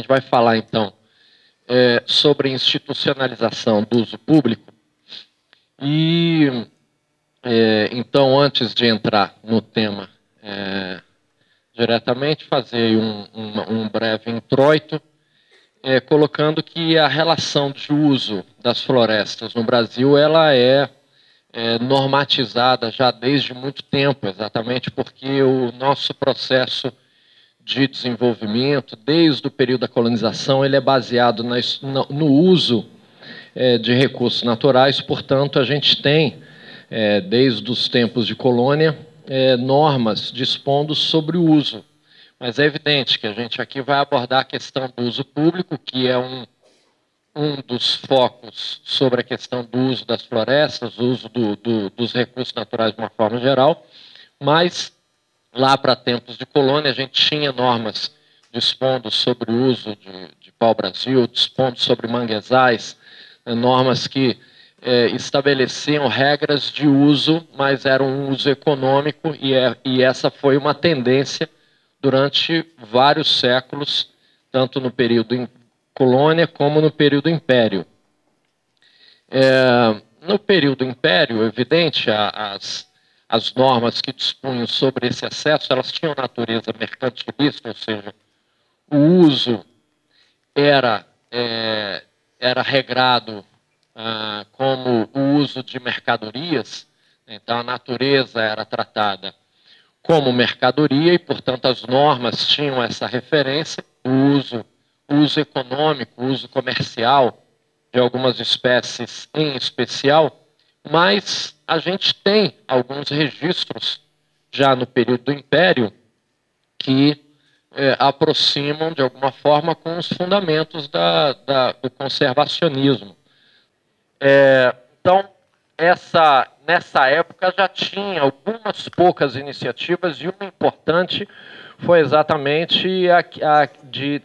gente vai falar, então, sobre institucionalização do uso público. E, então, antes de entrar no tema diretamente, fazer um breve introito, colocando que a relação de uso das florestas no Brasil ela é normatizada já desde muito tempo, exatamente porque o nosso processo de desenvolvimento, desde o período da colonização, ele é baseado no uso de recursos naturais. Portanto, a gente tem, desde os tempos de colônia, normas dispondo sobre o uso. Mas é evidente que a gente aqui vai abordar a questão do uso público, que é um dos focos sobre a questão do uso das florestas, o uso dos recursos naturais de uma forma geral, mas lá para tempos de colônia a gente tinha normas dispondo sobre o uso de pau-brasil, dispondo sobre manguezais, normas que estabeleciam regras de uso, mas era um uso econômico, e essa foi uma tendência durante vários séculos, tanto no período colônia como no período império. No período império, evidente, as normas que dispunham sobre esse acesso, elas tinham natureza mercantilista, ou seja, o uso era regrado como o uso de mercadorias, então a natureza era tratada como mercadoria e, portanto, as normas tinham essa referência, o uso econômico, o uso comercial de algumas espécies em especial, mas a gente tem alguns registros já no período do Império que aproximam de alguma forma com os fundamentos do conservacionismo. Então, nessa época já tinha algumas poucas iniciativas, e uma importante foi exatamente a de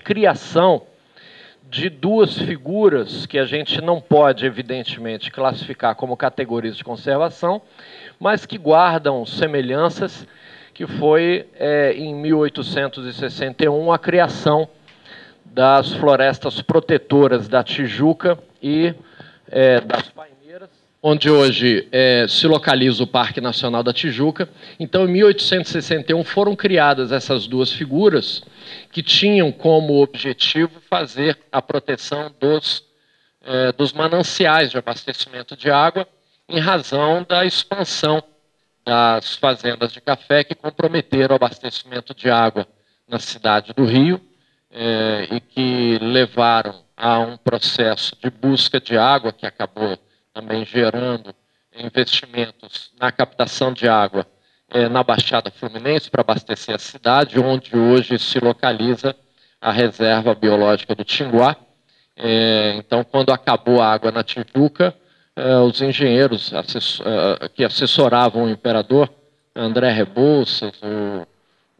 criação de duas figuras que a gente não pode, evidentemente, classificar como categorias de conservação, mas que guardam semelhanças, que foi, em 1861, a criação das florestas protetoras da Tijuca e das Paineiras, onde hoje se localiza o Parque Nacional da Tijuca. Então, em 1861, foram criadas essas duas figuras que tinham como objetivo fazer a proteção dos mananciais de abastecimento de água, em razão da expansão das fazendas de café que comprometeram o abastecimento de água na cidade do Rio e que levaram a um processo de busca de água que acabou também gerando investimentos na captação de água na Baixada Fluminense para abastecer a cidade, onde hoje se localiza a reserva biológica do Tinguá. Então, quando acabou a água na Tijuca, os engenheiros que assessoravam o imperador, André Rebouças,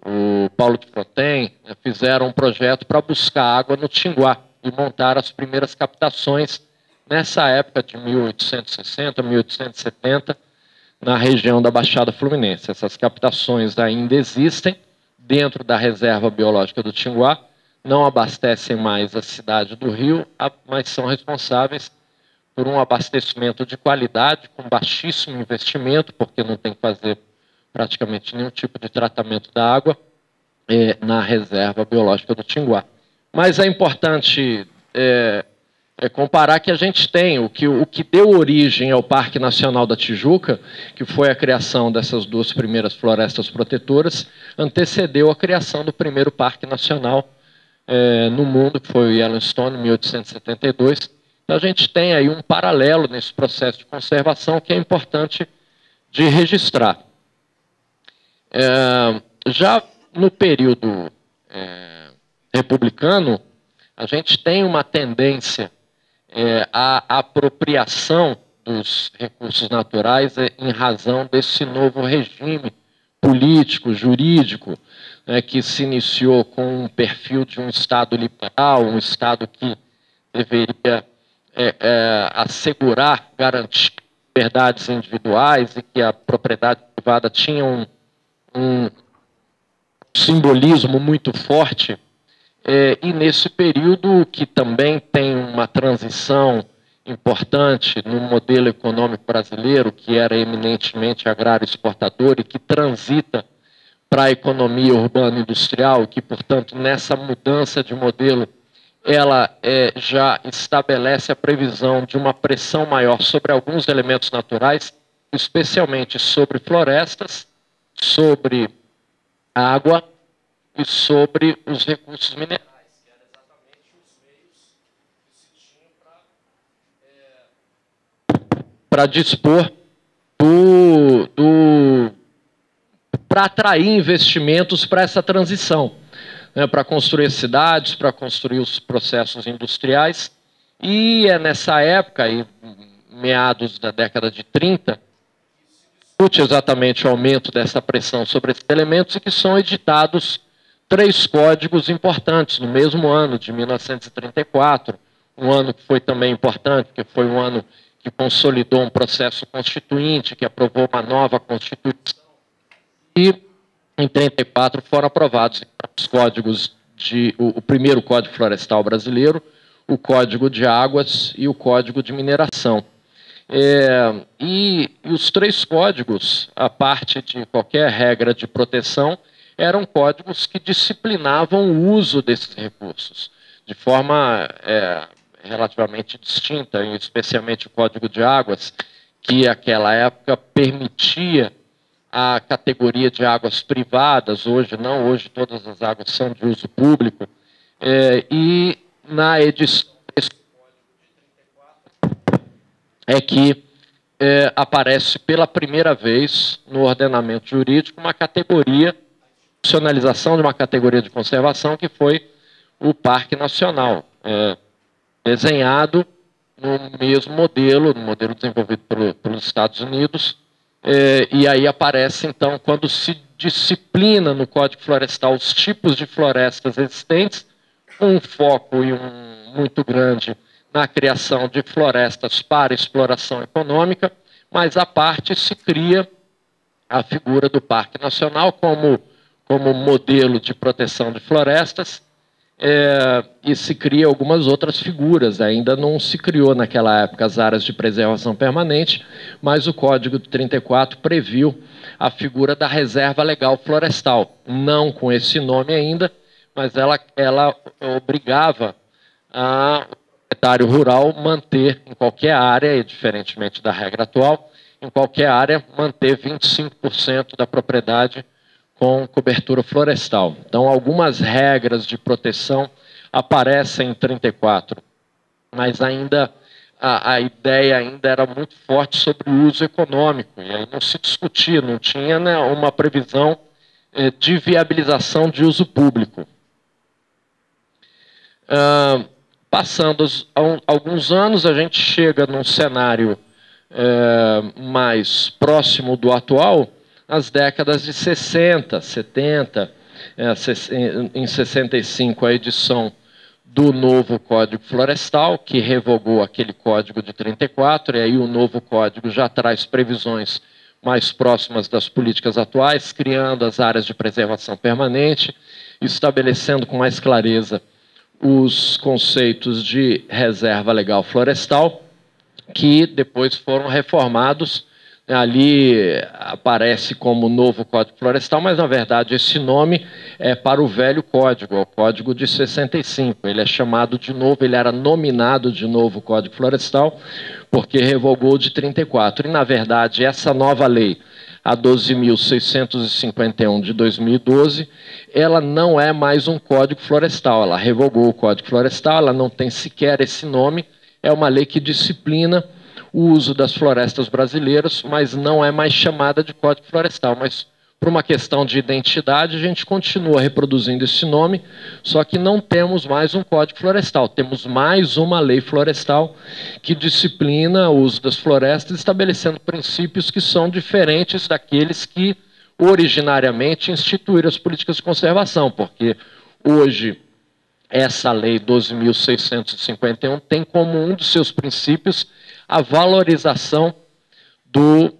o Paulo de Fronten, fizeram um projeto para buscar água no Tinguá e montar as primeiras captações nessa época de 1860, 1870, na região da Baixada Fluminense. Essas captações ainda existem dentro da reserva biológica do Tinguá, não abastecem mais a cidade do Rio, mas são responsáveis por um abastecimento de qualidade, com baixíssimo investimento, porque não tem que fazer praticamente nenhum tipo de tratamento da água na reserva biológica do Tinguá. Mas é importante comparar que a gente tem o que deu origem ao Parque Nacional da Tijuca, que foi a criação dessas duas primeiras florestas protetoras, antecedeu a criação do primeiro Parque Nacional no mundo, que foi o Yellowstone, em 1872. Então, a gente tem aí um paralelo nesse processo de conservação que é importante de registrar. Já no período republicano, a gente tem uma tendência à apropriação dos recursos naturais em razão desse novo regime político, jurídico, que se iniciou com um perfil de um Estado liberal, um Estado que deveria assegurar, garantir liberdades individuais, e que a propriedade privada tinha um simbolismo muito forte E nesse período que também tem uma transição importante no modelo econômico brasileiro, que era eminentemente agrário exportador e que transita para a economia urbana industrial, que, portanto, nessa mudança de modelo, ela já estabelece a previsão de uma pressão maior sobre alguns elementos naturais, especialmente sobre florestas, sobre água e sobre os recursos minerais, que eram exatamente os meios que se tinham para dispor para atrair investimentos para essa transição, né, para construir cidades, para construir os processos industriais. E é nessa época, em meados da década de 30, que se discute exatamente o aumento dessa pressão sobre esses elementos e que são editados 3 códigos importantes no mesmo ano, de 1934, um ano que foi também importante, porque foi um ano que consolidou um processo constituinte, que aprovou uma nova Constituição, e em 34 foram aprovados os códigos o primeiro Código Florestal Brasileiro, o Código de Águas e o Código de Mineração. E os 3 códigos, a parte de qualquer regra de proteção, eram códigos que disciplinavam o uso desses recursos, de forma relativamente distinta, especialmente o Código de Águas, que naquela época permitia a categoria de águas privadas, hoje não, hoje todas as águas são de uso público, e na edição desse Código de 34 que aparece pela primeira vez no ordenamento jurídico uma categoria, institucionalização de uma categoria de conservação, que foi o Parque Nacional, desenhado no mesmo modelo, no modelo desenvolvido pelos Estados Unidos. E aí aparece, então, quando se disciplina no Código Florestal os tipos de florestas existentes, um foco muito grande na criação de florestas para exploração econômica, mas à parte se cria a figura do Parque Nacional como modelo de proteção de florestas, e se cria algumas outras figuras. Ainda não se criou naquela época as áreas de preservação permanente, mas o Código de 34 previu a figura da reserva legal florestal, não com esse nome ainda, mas ela obrigava o proprietário rural manter em qualquer área, e diferentemente da regra atual, em qualquer área manter 25% da propriedade com cobertura florestal. Então, algumas regras de proteção aparecem em 34, mas ainda a ideia ainda era muito forte sobre o uso econômico, e aí não se discutia, não tinha, né, uma previsão de viabilização de uso público. Passando alguns anos, a gente chega num cenário mais próximo do atual, nas décadas de 60, 70, em 65 a edição do novo Código Florestal, que revogou aquele Código de 34, e aí o novo Código já traz previsões mais próximas das políticas atuais, criando as áreas de preservação permanente, estabelecendo com mais clareza os conceitos de reserva legal florestal, que depois foram reformados. Ali aparece como novo Código Florestal, mas, na verdade, esse nome é para o velho Código, é o Código de 65. Ele é chamado de novo, ele era nominado de novo Código Florestal, porque revogou de 34. E, na verdade, essa nova lei, a 12.651 de 2012, ela não é mais um Código Florestal. Ela revogou o Código Florestal, ela não tem sequer esse nome, é uma lei que disciplina o uso das florestas brasileiras, mas não é mais chamada de Código Florestal. Mas, por uma questão de identidade, a gente continua reproduzindo esse nome, só que não temos mais um Código Florestal, temos mais uma lei florestal que disciplina o uso das florestas, estabelecendo princípios que são diferentes daqueles que originariamente instituíram as políticas de conservação, porque hoje essa lei 12.651 tem como um dos seus princípios a valorização do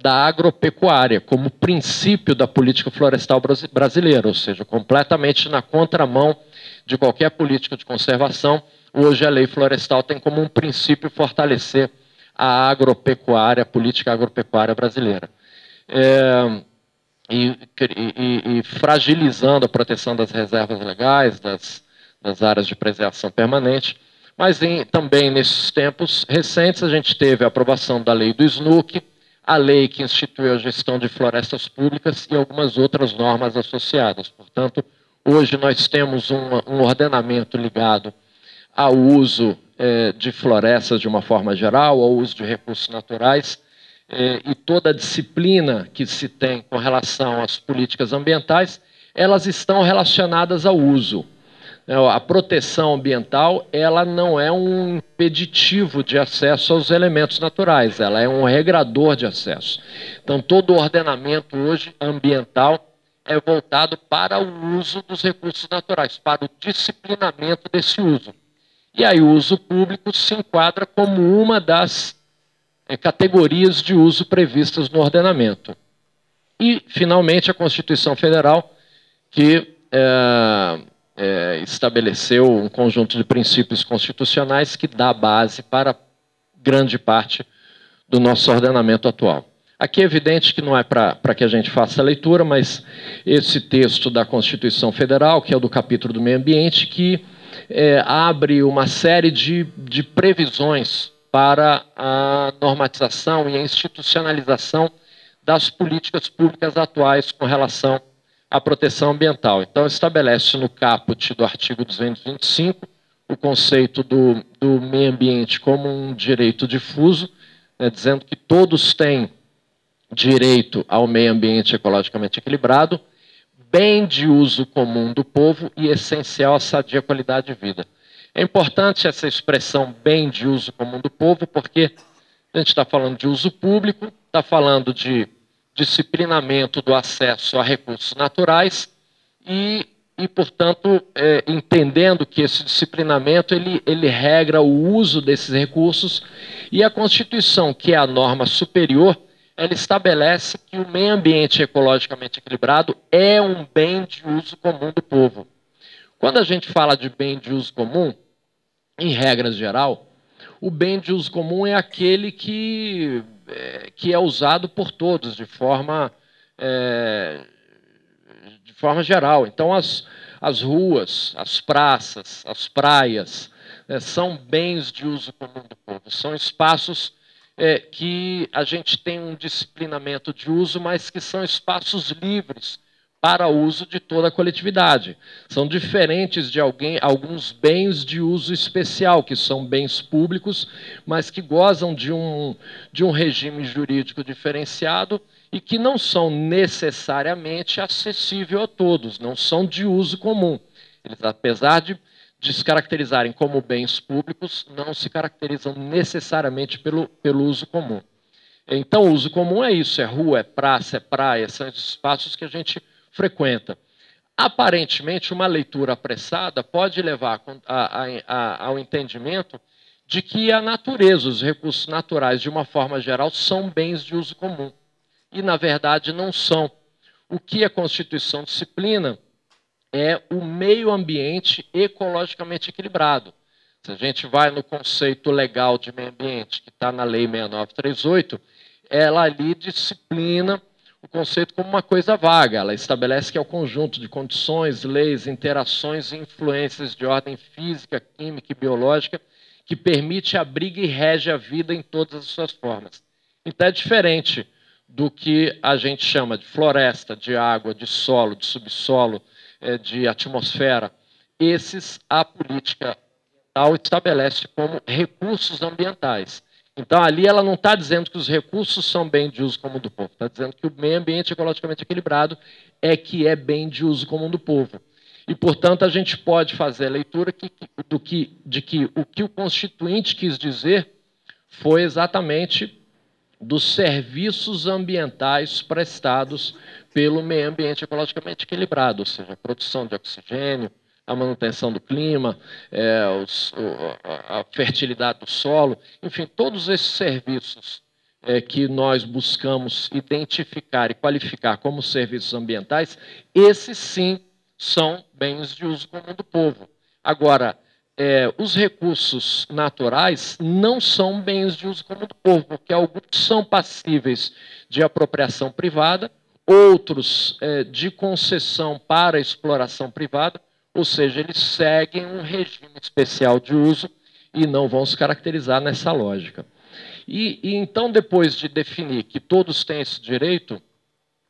da agropecuária como princípio da política florestal brasileira, ou seja, completamente na contramão de qualquer política de conservação. Hoje a lei florestal tem como um princípio fortalecer a agropecuária, a política agropecuária brasileira. E fragilizando a proteção das reservas legais, das áreas de preservação permanente. Mas também nesses tempos recentes a gente teve a aprovação da lei do SNUC, a lei que instituiu a gestão de florestas públicas e algumas outras normas associadas. Portanto, hoje nós temos um ordenamento ligado ao uso de florestas de uma forma geral, ao uso de recursos naturais, e toda a disciplina que se tem com relação às políticas ambientais, elas estão relacionadas ao uso. A proteção ambiental, ela não é um impeditivo de acesso aos elementos naturais, ela é um regrador de acesso. Então, todo o ordenamento hoje ambiental é voltado para o uso dos recursos naturais, para o disciplinamento desse uso. E aí o uso público se enquadra como uma das categorias de uso previstas no ordenamento. E, finalmente, a Constituição Federal, que estabeleceu um conjunto de princípios constitucionais que dá base para grande parte do nosso ordenamento atual. Aqui é evidente que não é para que a gente faça a leitura, mas esse texto da Constituição Federal, que é o do capítulo do meio ambiente, que abre uma série de previsões para a normatização e a institucionalização das políticas públicas atuais com relação à proteção ambiental. Então, estabelece no caput do artigo 225 o conceito do meio ambiente como um direito difuso, dizendo que todos têm direito ao meio ambiente ecologicamente equilibrado, bem de uso comum do povo e essencial à sadia qualidade de vida. É importante essa expressão bem de uso comum do povo, porque a gente está falando de uso público, está falando de disciplinamento do acesso a recursos naturais e portanto, entendendo que esse disciplinamento ele regra o uso desses recursos, e a Constituição, que é a norma superior, ela estabelece que o meio ambiente ecologicamente equilibrado é um bem de uso comum do povo. Quando a gente fala de bem de uso comum, em regra geral, o bem de uso comum é aquele que é usado por todos de forma geral. Então, as ruas, as praças, as praias, são bens de uso comum do povo. São espaços que a gente tem um disciplinamento de uso, mas que são espaços livres para uso de toda a coletividade. São diferentes de alguns bens de uso especial, que são bens públicos, mas que gozam de um regime jurídico diferenciado e que não são necessariamente acessíveis a todos, não são de uso comum. Eles, apesar de se caracterizarem como bens públicos, não se caracterizam necessariamente pelo uso comum. Então, o uso comum é isso, é rua, é praça, é praia, são esses espaços que a gente frequenta. Aparentemente, uma leitura apressada pode levar ao entendimento de que a natureza, os recursos naturais, de uma forma geral, são bens de uso comum. E, na verdade, não são. O que a Constituição disciplina é o meio ambiente ecologicamente equilibrado. Se a gente vai no conceito legal de meio ambiente, que está na Lei 6938, ela ali disciplina o conceito como uma coisa vaga. Ela estabelece que é o conjunto de condições, leis, interações e influências de ordem física, química e biológica que permite, abriga e rege a vida em todas as suas formas. Então é diferente do que a gente chama de floresta, de água, de solo, de subsolo, de atmosfera. Esses a política ambiental estabelece como recursos ambientais. Então, ali ela não está dizendo que os recursos são bem de uso comum do povo, está dizendo que o meio ambiente ecologicamente equilibrado que é bem de uso comum do povo. E, portanto, a gente pode fazer a leitura de que o que o Constituinte quis dizer foi exatamente dos serviços ambientais prestados pelo meio ambiente ecologicamente equilibrado, ou seja, a produção de oxigênio, a manutenção do clima, a fertilidade do solo, enfim, todos esses serviços que nós buscamos identificar e qualificar como serviços ambientais, esses sim são bens de uso comum do povo. Agora, os recursos naturais não são bens de uso comum do povo, porque alguns são passíveis de apropriação privada, outros de concessão para exploração privada, ou seja, eles seguem um regime especial de uso e não vão se caracterizar nessa lógica. E então, depois de definir que todos têm esse direito,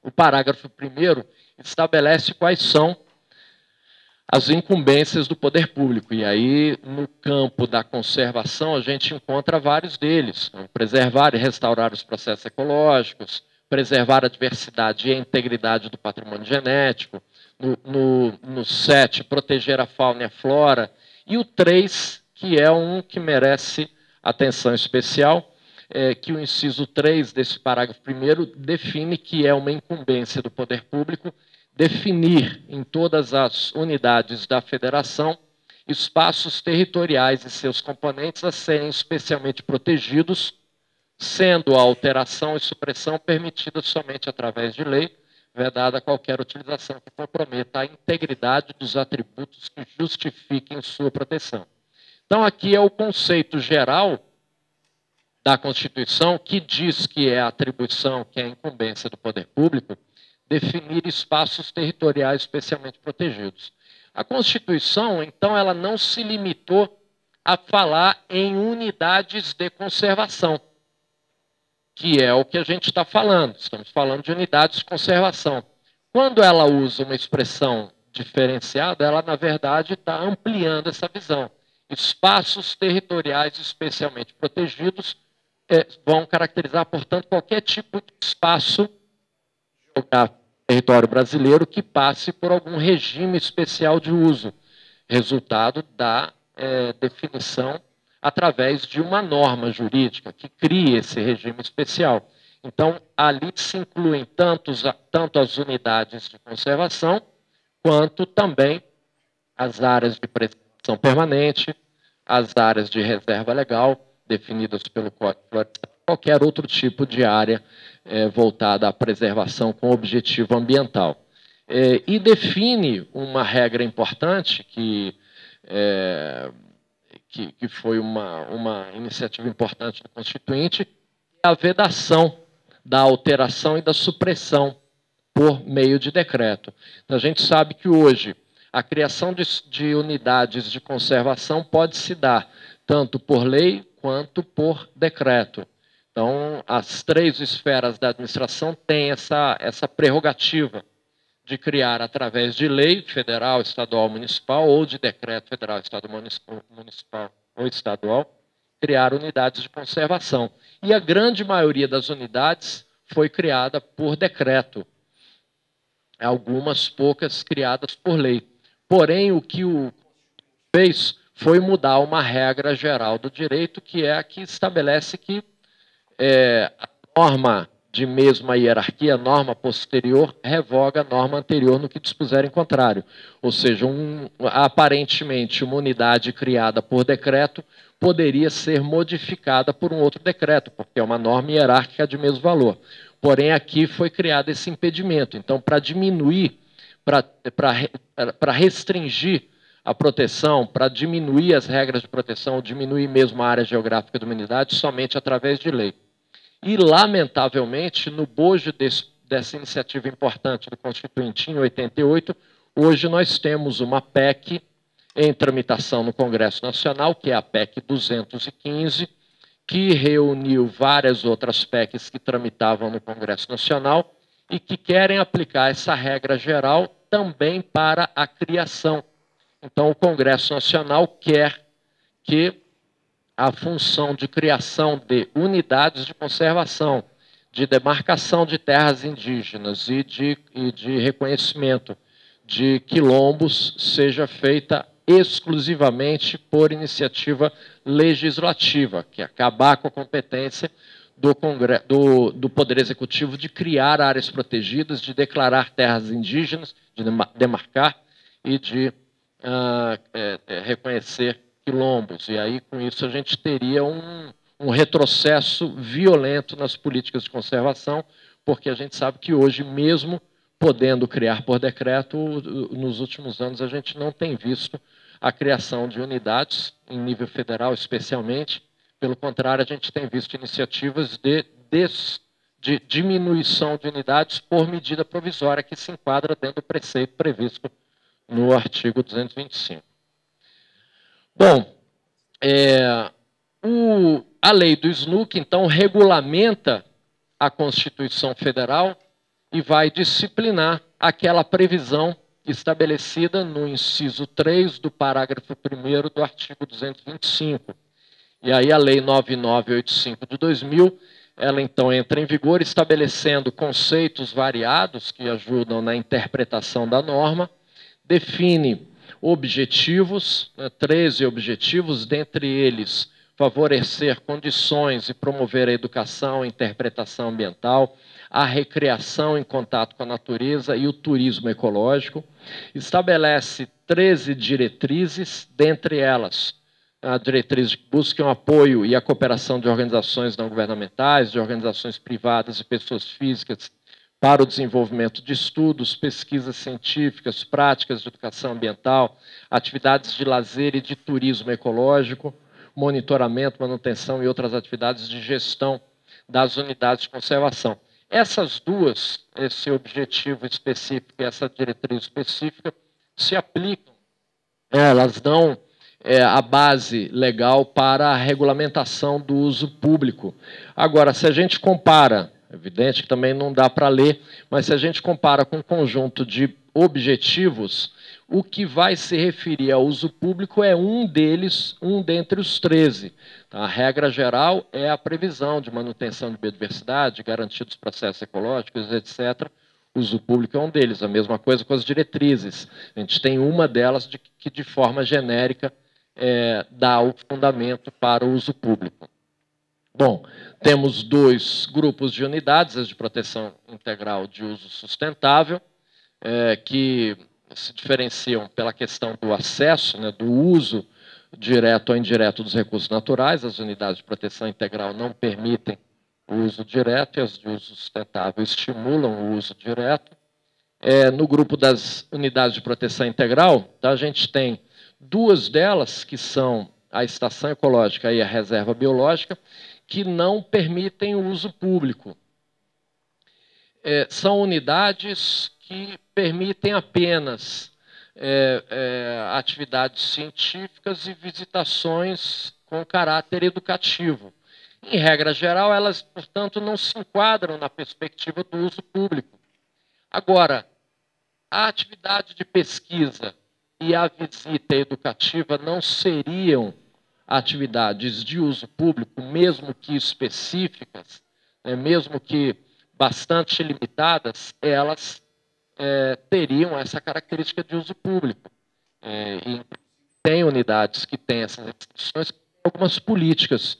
o parágrafo 1º estabelece quais são as incumbências do poder público. E aí, no campo da conservação, a gente encontra vários deles. Preservar e restaurar os processos ecológicos, preservar a diversidade e a integridade do patrimônio genético. No 7, proteger a fauna e a flora. E o 3, que é um que merece atenção especial, que o inciso 3 desse parágrafo 1º define que é uma incumbência do poder público definir em todas as unidades da federação espaços territoriais e seus componentes a serem especialmente protegidos, sendo a alteração e supressão permitida somente através de lei, vedada qualquer utilização que comprometa a integridade dos atributos que justifiquem sua proteção. Então, aqui é o conceito geral da Constituição, que diz que é a atribuição, que é a incumbência do poder público, definir espaços territoriais especialmente protegidos. A Constituição, então, ela não se limitou a falar em unidades de conservação, que é o que a gente está falando. Estamos falando de unidades de conservação. Quando ela usa uma expressão diferenciada, ela, na verdade, está ampliando essa visão. Espaços territoriais especialmente protegidos vão caracterizar, portanto, qualquer tipo de espaço geográfico território brasileiro que passe por algum regime especial de uso, resultado da definição através de uma norma jurídica que crie esse regime especial. Então, ali se incluem tanto as unidades de conservação, quanto também as áreas de preservação permanente, as áreas de reserva legal, definidas pelo Código Florestal, qualquer outro tipo de área voltada à preservação com objetivo ambiental. E define uma regra importante que foi uma iniciativa importante do Constituinte, a vedação da alteração e da supressão por meio de decreto. Então, a gente sabe que hoje a criação de unidades de conservação pode se dar tanto por lei quanto por decreto. Então, as 3 esferas da administração têm essa prerrogativa de criar, através de lei federal, estadual, municipal, ou de decreto federal, estadual, municipal ou estadual, criar unidades de conservação. E a grande maioria das unidades foi criada por decreto. Algumas poucas criadas por lei. Porém, o que o fez foi mudar uma regra geral do direito, que é a que estabelece que a norma de mesma hierarquia, a norma posterior, revoga a norma anterior no que dispuser em contrário. Ou seja, aparentemente, uma unidade criada por decreto poderia ser modificada por um outro decreto, porque é uma norma hierárquica de mesmo valor. Porém, aqui foi criado esse impedimento. Então, para diminuir, para restringir a proteção, para diminuir as regras de proteção, diminuir mesmo a área geográfica da unidade, somente através de lei. E, lamentavelmente, no bojo dessa iniciativa importante do Constituinte em 88, hoje nós temos uma PEC em tramitação no Congresso Nacional, que é a PEC 215, que reuniu várias outras PECs que tramitavam no Congresso Nacional e que querem aplicar essa regra geral também para a criação. Então, o Congresso Nacional quer que a função de criação de unidades de conservação, de demarcação de terras indígenas e de reconhecimento de quilombos seja feita exclusivamente por iniciativa legislativa, que é acabar com a competência do Poder Executivo de criar áreas protegidas, de declarar terras indígenas, de demarcar e de reconhecer quilombos. E aí, com isso, a gente teria um retrocesso violento nas políticas de conservação, porque a gente sabe que hoje, mesmo podendo criar por decreto, nos últimos anos a gente não tem visto a criação de unidades, em nível federal especialmente. Pelo contrário, a gente tem visto iniciativas de diminuição de unidades por medida provisória, que se enquadra dentro do preceito previsto no artigo 225. Bom, a lei do SNUC, então, regulamenta a Constituição Federal e vai disciplinar aquela previsão estabelecida no inciso 3 do parágrafo 1º do artigo 225. E aí a Lei 9985 de 2000, ela então entra em vigor estabelecendo conceitos variados que ajudam na interpretação da norma, define objetivos, 13 objetivos, dentre eles favorecer condições e promover a educação, a interpretação ambiental, a recreação em contato com a natureza e o turismo ecológico. Estabelece 13 diretrizes, dentre elas a diretriz que busca o apoio e a cooperação de organizações não governamentais, de organizações privadas e pessoas físicas para o desenvolvimento de estudos, pesquisas científicas, práticas de educação ambiental, atividades de lazer e de turismo ecológico, monitoramento, manutenção e outras atividades de gestão das unidades de conservação. Essas duas, esse objetivo específico e essa diretriz específica, se aplicam, elas dão a base legal para a regulamentação do uso público. Agora, se a gente compara, é evidente que também não dá para ler, mas se a gente compara com um conjunto de objetivos, o que vai se referir ao uso público é um deles, um dentre os 13. A regra geral é a previsão de manutenção de biodiversidade, garantia dos processos ecológicos, etc. O uso público é um deles. A mesma coisa com as diretrizes. A gente tem uma delas que, de forma genérica, dá o fundamento para o uso público. Bom, temos dois grupos de unidades, as de proteção integral de uso sustentável, que se diferenciam pela questão do acesso, do uso direto ou indireto dos recursos naturais. As unidades de proteção integral não permitem o uso direto e as de uso sustentável estimulam o uso direto. No grupo das unidades de proteção integral, a gente tem duas delas, que são a estação ecológica e a reserva biológica, que não permitem o uso público. São unidades que permitem apenas atividades científicas e visitações com caráter educativo. Em regra geral, elas, portanto, não se enquadram na perspectiva do uso público. Agora, a atividade de pesquisa e a visita educativa não seriam atividades de uso público, mesmo que específicas, mesmo que bastante limitadas, elas teriam essa característica de uso público. E tem unidades que têm essas restrições, algumas políticas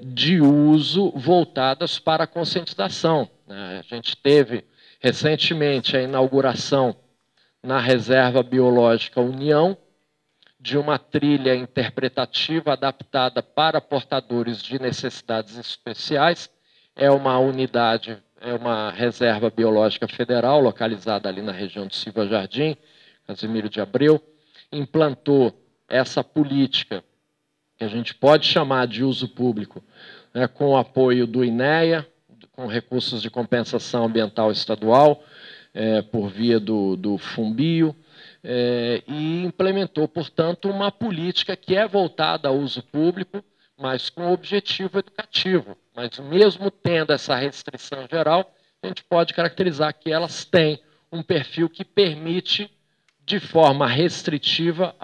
de uso voltadas para a conscientização. A gente teve recentemente a inauguração na Reserva Biológica União de uma trilha interpretativa adaptada para portadores de necessidades especiais. É uma unidade, é uma reserva biológica federal, localizada ali na região de Silva Jardim, Casimiro de Abreu, implantou essa política, que a gente pode chamar de uso público, com o apoio do INEA, com recursos de compensação ambiental estadual, por via do Fumbio, e implementou, portanto, uma política que é voltada ao uso público, mas com objetivo educativo. Mas mesmo tendo essa restrição geral, a gente pode caracterizar que elas têm um perfil que permite, de forma restritiva,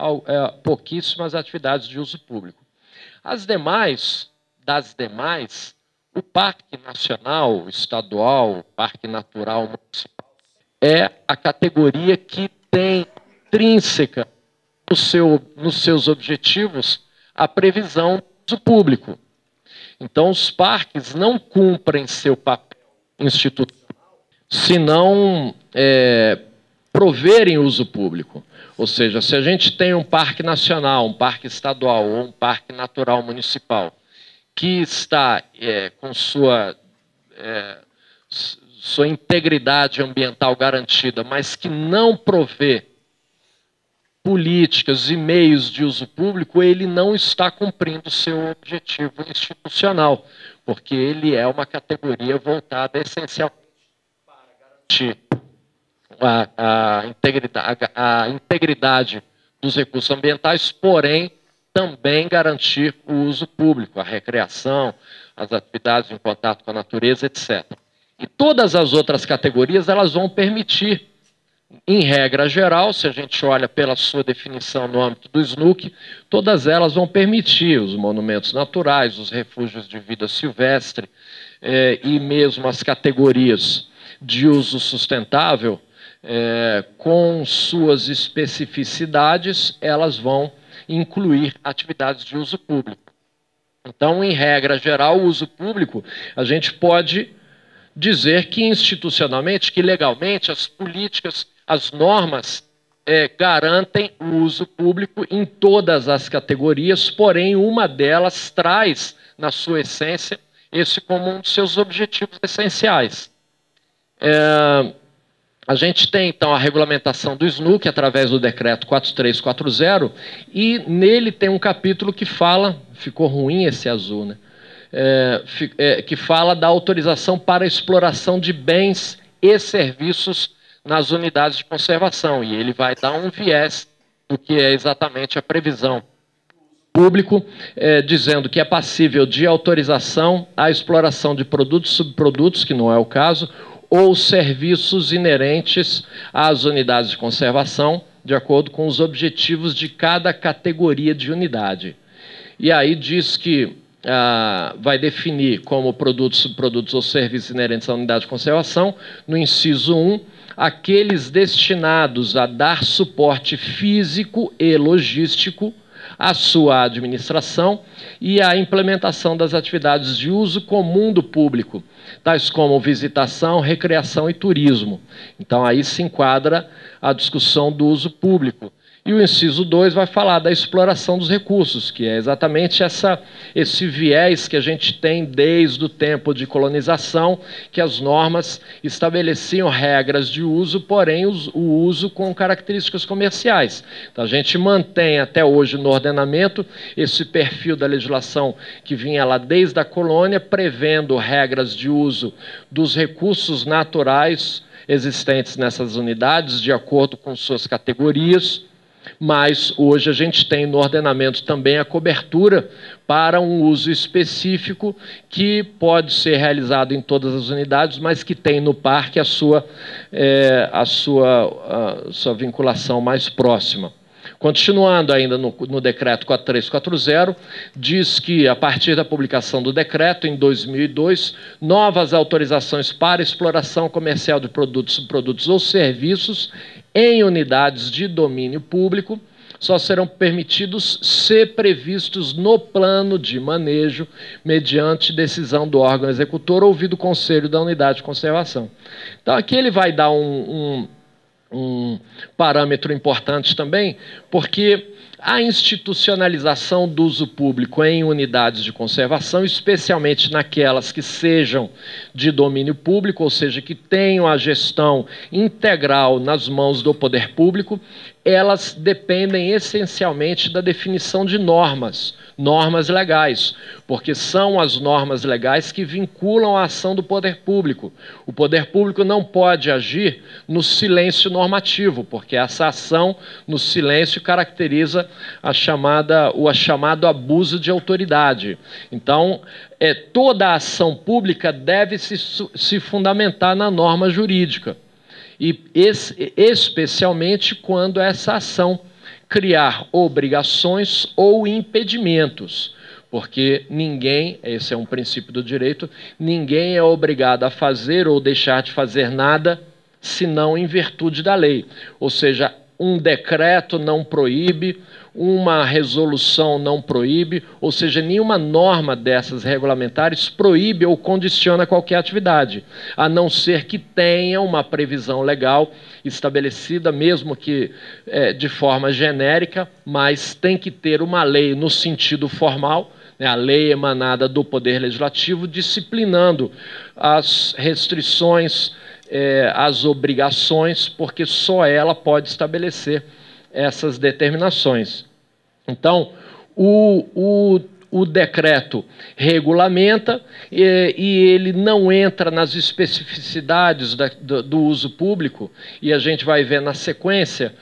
pouquíssimas atividades de uso público. Das demais, o Parque Nacional Estadual, o Parque Natural Municipal, é a categoria que tem intrínseca nos seus objetivos a previsão do uso público. Então, os parques não cumprem seu papel institucional se não proverem uso público. Ou seja, se a gente tem um parque nacional, um parque estadual ou um parque natural municipal que está com sua integridade ambiental garantida, mas que não provê políticas e meios de uso público, ele não está cumprindo seu objetivo institucional, porque ele é uma categoria voltada essencialmente para garantir a integridade dos recursos ambientais, porém também garantir o uso público, a recreação, as atividades em contato com a natureza, etc. E todas as outras categorias, elas vão permitir, em regra geral, se a gente olha pela sua definição no âmbito do SNUC, todas elas vão permitir os monumentos naturais, os refúgios de vida silvestre e mesmo as categorias de uso sustentável, com suas especificidades, elas vão incluir atividades de uso público. Então, em regra geral, o uso público, a gente pode dizer que institucionalmente, que legalmente, as políticas, as normas garantem o uso público em todas as categorias, porém uma delas traz, na sua essência, esse como um dos seus objetivos essenciais. A gente tem, então, a regulamentação do SNUC através do decreto 4340, e nele tem um capítulo que fala, ficou ruim esse azul, né? Que fala da autorização para exploração de bens e serviços nas unidades de conservação, e ele vai dar um viés do que é exatamente a previsão público, dizendo que é passível de autorização à exploração de produtos, subprodutos, que não é o caso, ou serviços inerentes às unidades de conservação, de acordo com os objetivos de cada categoria de unidade. E aí diz que vai definir como produtos, subprodutos ou serviços inerentes à unidade de conservação, no inciso 1, aqueles destinados a dar suporte físico e logístico à sua administração e à implementação das atividades de uso comum do público, tais como visitação, recreação e turismo. Então, aí se enquadra a discussão do uso público. E o inciso 2 vai falar da exploração dos recursos, que é exatamente esse viés que a gente tem desde o tempo de colonização, que as normas estabeleciam regras de uso, porém o uso com características comerciais. Então a gente mantém até hoje no ordenamento esse perfil da legislação que vinha lá desde a colônia, prevendo regras de uso dos recursos naturais existentes nessas unidades, de acordo com suas categorias. Mas hoje a gente tem no ordenamento também a cobertura para um uso específico que pode ser realizado em todas as unidades, mas que tem no parque a sua vinculação mais próxima. Continuando ainda no decreto 4340, diz que, a partir da publicação do decreto, em 2002, novas autorizações para exploração comercial de produtos, subprodutos ou serviços em unidades de domínio público só serão permitidos se previstos no plano de manejo, mediante decisão do órgão executor, ouvido o conselho da unidade de conservação. Então, aqui ele vai dar um parâmetro importante também, porque a institucionalização do uso público em unidades de conservação, especialmente naquelas que sejam de domínio público, ou seja, que tenham a gestão integral nas mãos do poder público, elas dependem essencialmente da definição de normas legais, porque são as normas legais que vinculam a ação do poder público. O poder público não pode agir no silêncio normativo, porque essa ação no silêncio caracteriza o chamado abuso de autoridade. Então, toda a ação pública deve se fundamentar na norma jurídica. E especialmente quando essa ação criar obrigações ou impedimentos, porque ninguém, esse é um princípio do direito, ninguém é obrigado a fazer ou deixar de fazer nada senão em virtude da lei. Ou seja, um decreto não proíbe, uma resolução não proíbe, ou seja, nenhuma norma dessas regulamentares proíbe ou condiciona qualquer atividade, a não ser que tenha uma previsão legal estabelecida, mesmo que de forma genérica, mas tem que ter uma lei no sentido formal, né, a lei emanada do Poder Legislativo, disciplinando as restrições, as obrigações, porque só ela pode estabelecer essas determinações. Então, o decreto regulamenta e ele não entra nas especificidades do uso público, e a gente vai ver na sequência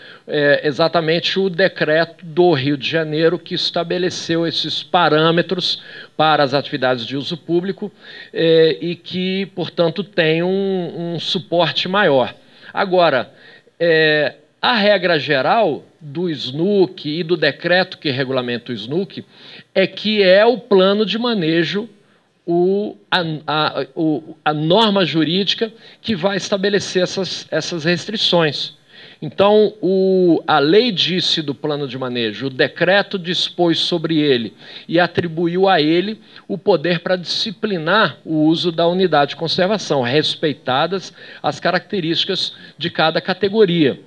exatamente o decreto do Rio de Janeiro que estabeleceu esses parâmetros para as atividades de uso público e que, portanto, tem um suporte maior. Agora, a regra geral do SNUC e do decreto que regulamenta o SNUC é que é o plano de manejo, a norma jurídica que vai estabelecer essas restrições. Então, a lei disse do plano de manejo, o decreto dispôs sobre ele e atribuiu a ele o poder para disciplinar o uso da unidade de conservação, respeitadas as características de cada categoria.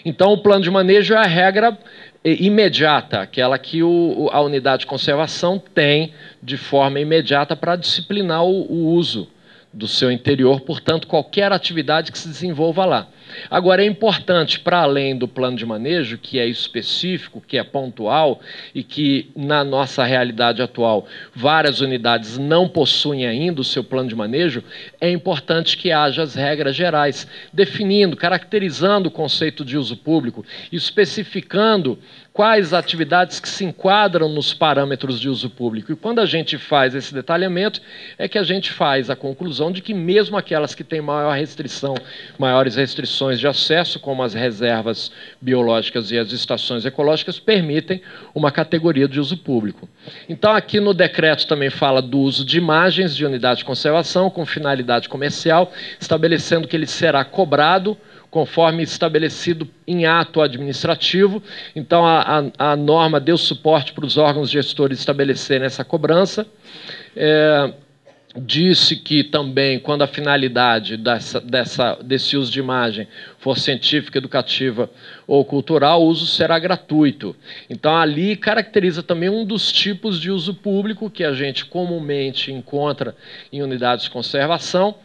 Então, o plano de manejo é a regra imediata, aquela que a unidade de conservação tem de forma imediata para disciplinar o uso do seu interior, portanto, qualquer atividade que se desenvolva lá. Agora, é importante, para além do plano de manejo, que é específico, que é pontual, e que, na nossa realidade atual, várias unidades não possuem ainda o seu plano de manejo, é importante que haja as regras gerais, definindo, caracterizando o conceito de uso público, especificando quais atividades que se enquadram nos parâmetros de uso público. E quando a gente faz esse detalhamento, é que a gente faz a conclusão de que mesmo aquelas que têm maiores restrições de acesso, como as reservas biológicas e as estações ecológicas, permitem uma categoria de uso público. Então, aqui no decreto também fala do uso de imagens de unidade de conservação com finalidade comercial, estabelecendo que ele será cobrado conforme estabelecido em ato administrativo. Então, a norma deu suporte para os órgãos gestores estabelecerem essa cobrança. Disse que também, quando a finalidade desse uso de imagem for científica, educativa ou cultural, o uso será gratuito. Então, ali caracteriza também um dos tipos de uso público que a gente comumente encontra em unidades de conservação,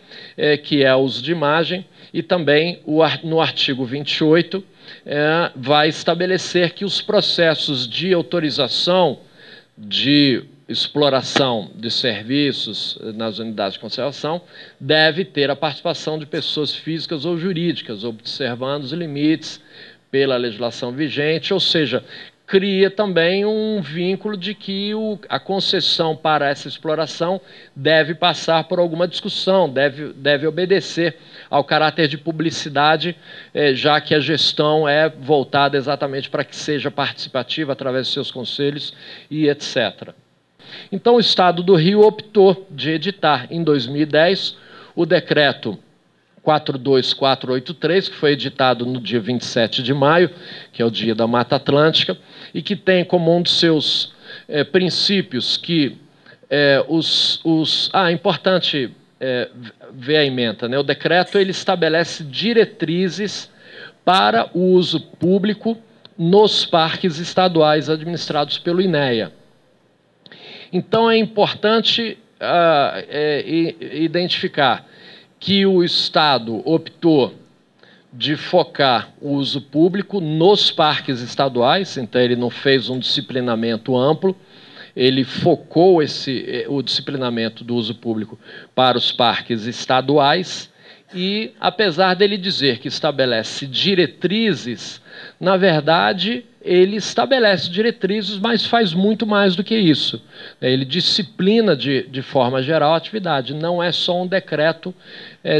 que é o uso de imagem, e também no artigo 28 vai estabelecer que os processos de autorização de exploração de serviços nas unidades de conservação deve ter a participação de pessoas físicas ou jurídicas, observando os limites pela legislação vigente, ou seja, cria também um vínculo de que a concessão para essa exploração deve passar por alguma discussão, deve obedecer ao caráter de publicidade, já que a gestão é voltada exatamente para que seja participativa através de seus conselhos e etc. Então, o Estado do Rio optou de editar, em 2010, o decreto 42483, que foi editado no dia 27 de maio, que é o Dia da Mata Atlântica, e que tem como um dos seus princípios que é importante ver a ementa, né? O decreto ele estabelece diretrizes para o uso público nos parques estaduais administrados pelo INEA. Então, é importante identificar que o Estado optou de focar o uso público nos parques estaduais, então ele não fez um disciplinamento amplo, ele focou o disciplinamento do uso público para os parques estaduais e, apesar dele dizer que estabelece diretrizes, na verdade, ele estabelece diretrizes, mas faz muito mais do que isso. Ele disciplina de forma geral a atividade, não é só um decreto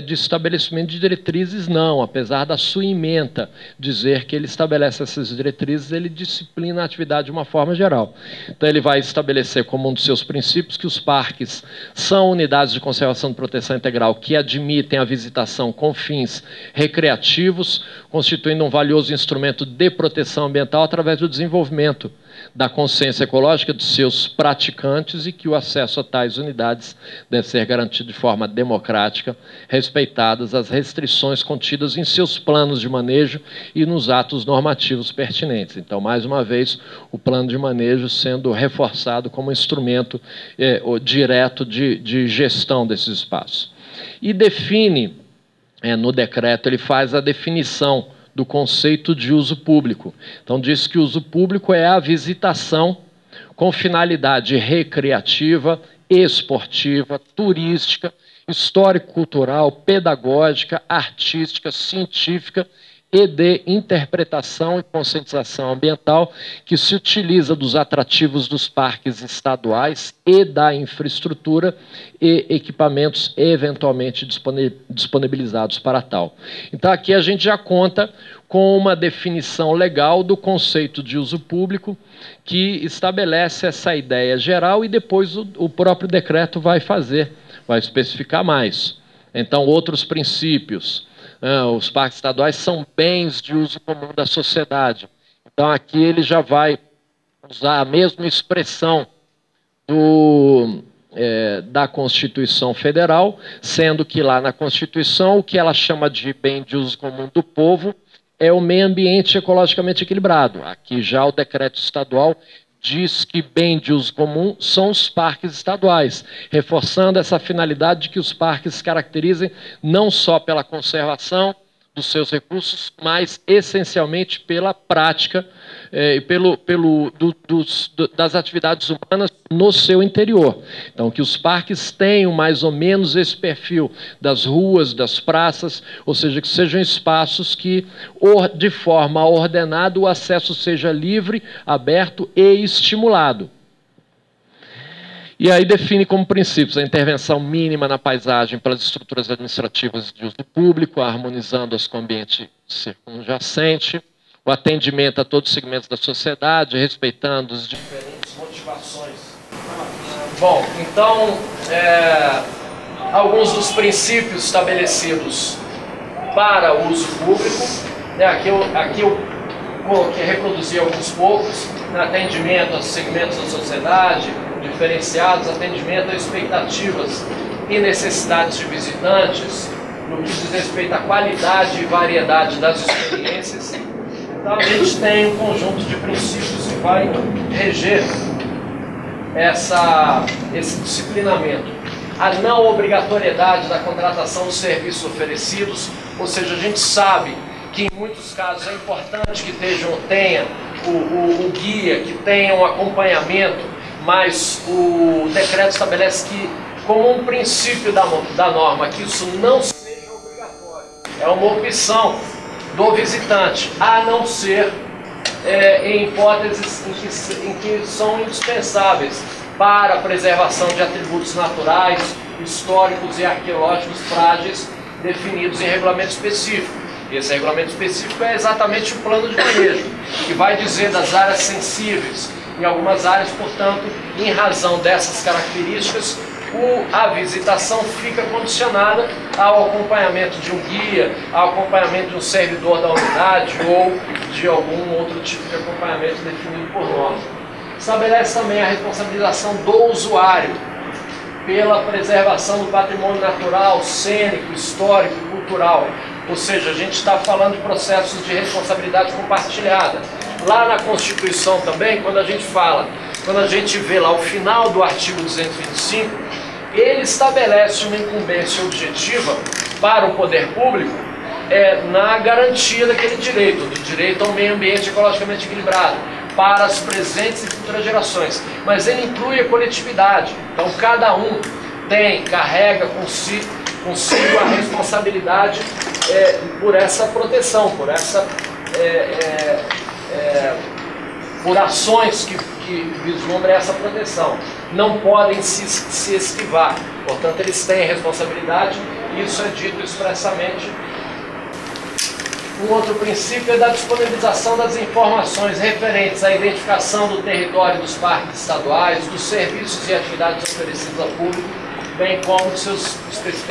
de estabelecimento de diretrizes, não. Apesar da sua ementa dizer que ele estabelece essas diretrizes, ele disciplina a atividade de uma forma geral. Então, ele vai estabelecer como um dos seus princípios que os parques são unidades de conservação e proteção integral que admitem a visitação com fins recreativos, constituindo um valioso instrumento de proteção ambiental através do desenvolvimento da consciência ecológica de seus praticantes e que o acesso a tais unidades deve ser garantido de forma democrática, respeitadas as restrições contidas em seus planos de manejo e nos atos normativos pertinentes. Então, mais uma vez, o plano de manejo sendo reforçado como instrumento direto de gestão desses espaços. E define, no decreto, ele faz a definição do conceito de uso público. Então, diz que o uso público é a visitação com finalidade recreativa, esportiva, turística, histórico-cultural, pedagógica, artística, científica e de interpretação e conscientização ambiental que se utiliza dos atrativos dos parques estaduais e da infraestrutura e equipamentos eventualmente disponibilizados para tal. Então, aqui a gente já conta com uma definição legal do conceito de uso público que estabelece essa ideia geral e depois o próprio decreto vai especificar mais. Então, outros princípios. Os parques estaduais são bens de uso comum da sociedade. Então, aqui ele já vai usar a mesma expressão da Constituição Federal, sendo que lá na Constituição o que ela chama de bem de uso comum do povo é o meio ambiente ecologicamente equilibrado. Aqui já o decreto estadual diz que bem de uso comum são os parques estaduais, reforçando essa finalidade de que os parques se caracterizem não só pela conservação dos seus recursos, mas essencialmente pela prática e das atividades humanas no seu interior. Então, que os parques tenham mais ou menos esse perfil das ruas, das praças, ou seja, que sejam espaços que, de forma ordenada, o acesso seja livre, aberto e estimulado. E aí define como princípios a intervenção mínima na paisagem pelas estruturas administrativas de uso público, harmonizando-as com o ambiente circunjacente, o atendimento a todos os segmentos da sociedade, respeitando as diferentes motivações. Bom, então, alguns dos princípios estabelecidos para o uso público, aqui eu coloquei, reproduzi alguns poucos, atendimento aos segmentos da sociedade, diferenciados, atendimento a expectativas e necessidades de visitantes, no que diz respeito à qualidade e variedade das experiências. Então, a gente tem um conjunto de princípios que vai reger esse disciplinamento. A não obrigatoriedade da contratação dos serviços oferecidos, ou seja, a gente sabe que em muitos casos é importante que tenha o guia, que tenha um acompanhamento, mas o decreto estabelece que, como um princípio da norma, que isso não seja obrigatório. É uma opção do visitante, a não ser em hipóteses em que são indispensáveis para a preservação de atributos naturais, históricos e arqueológicos frágeis definidos em regulamento específico. Esse regulamento específico é exatamente o plano de manejo, que vai dizer das áreas sensíveis. Em algumas áreas, portanto, em razão dessas características, a visitação fica condicionada ao acompanhamento de um guia, ao acompanhamento de um servidor da unidade ou de algum outro tipo de acompanhamento definido por norma. Estabelece também a responsabilização do usuário pela preservação do patrimônio natural, cênico, histórico e cultural. Ou seja, a gente está falando de processos de responsabilidade compartilhada. Lá na Constituição também, quando a gente vê lá o final do artigo 225, ele estabelece uma incumbência objetiva para o poder público na garantia daquele direito, do direito ao meio ambiente ecologicamente equilibrado, para as presentes e futuras gerações. Mas ele inclui a coletividade. Então, cada um carrega consigo a responsabilidade por essa proteção, por ações que vislumbrem essa proteção. Não podem se esquivar. Portanto, eles têm responsabilidade e isso é dito expressamente. Um outro princípio é da disponibilização das informações referentes à identificação do território dos parques estaduais, dos serviços e atividades oferecidos ao público, bem como de seus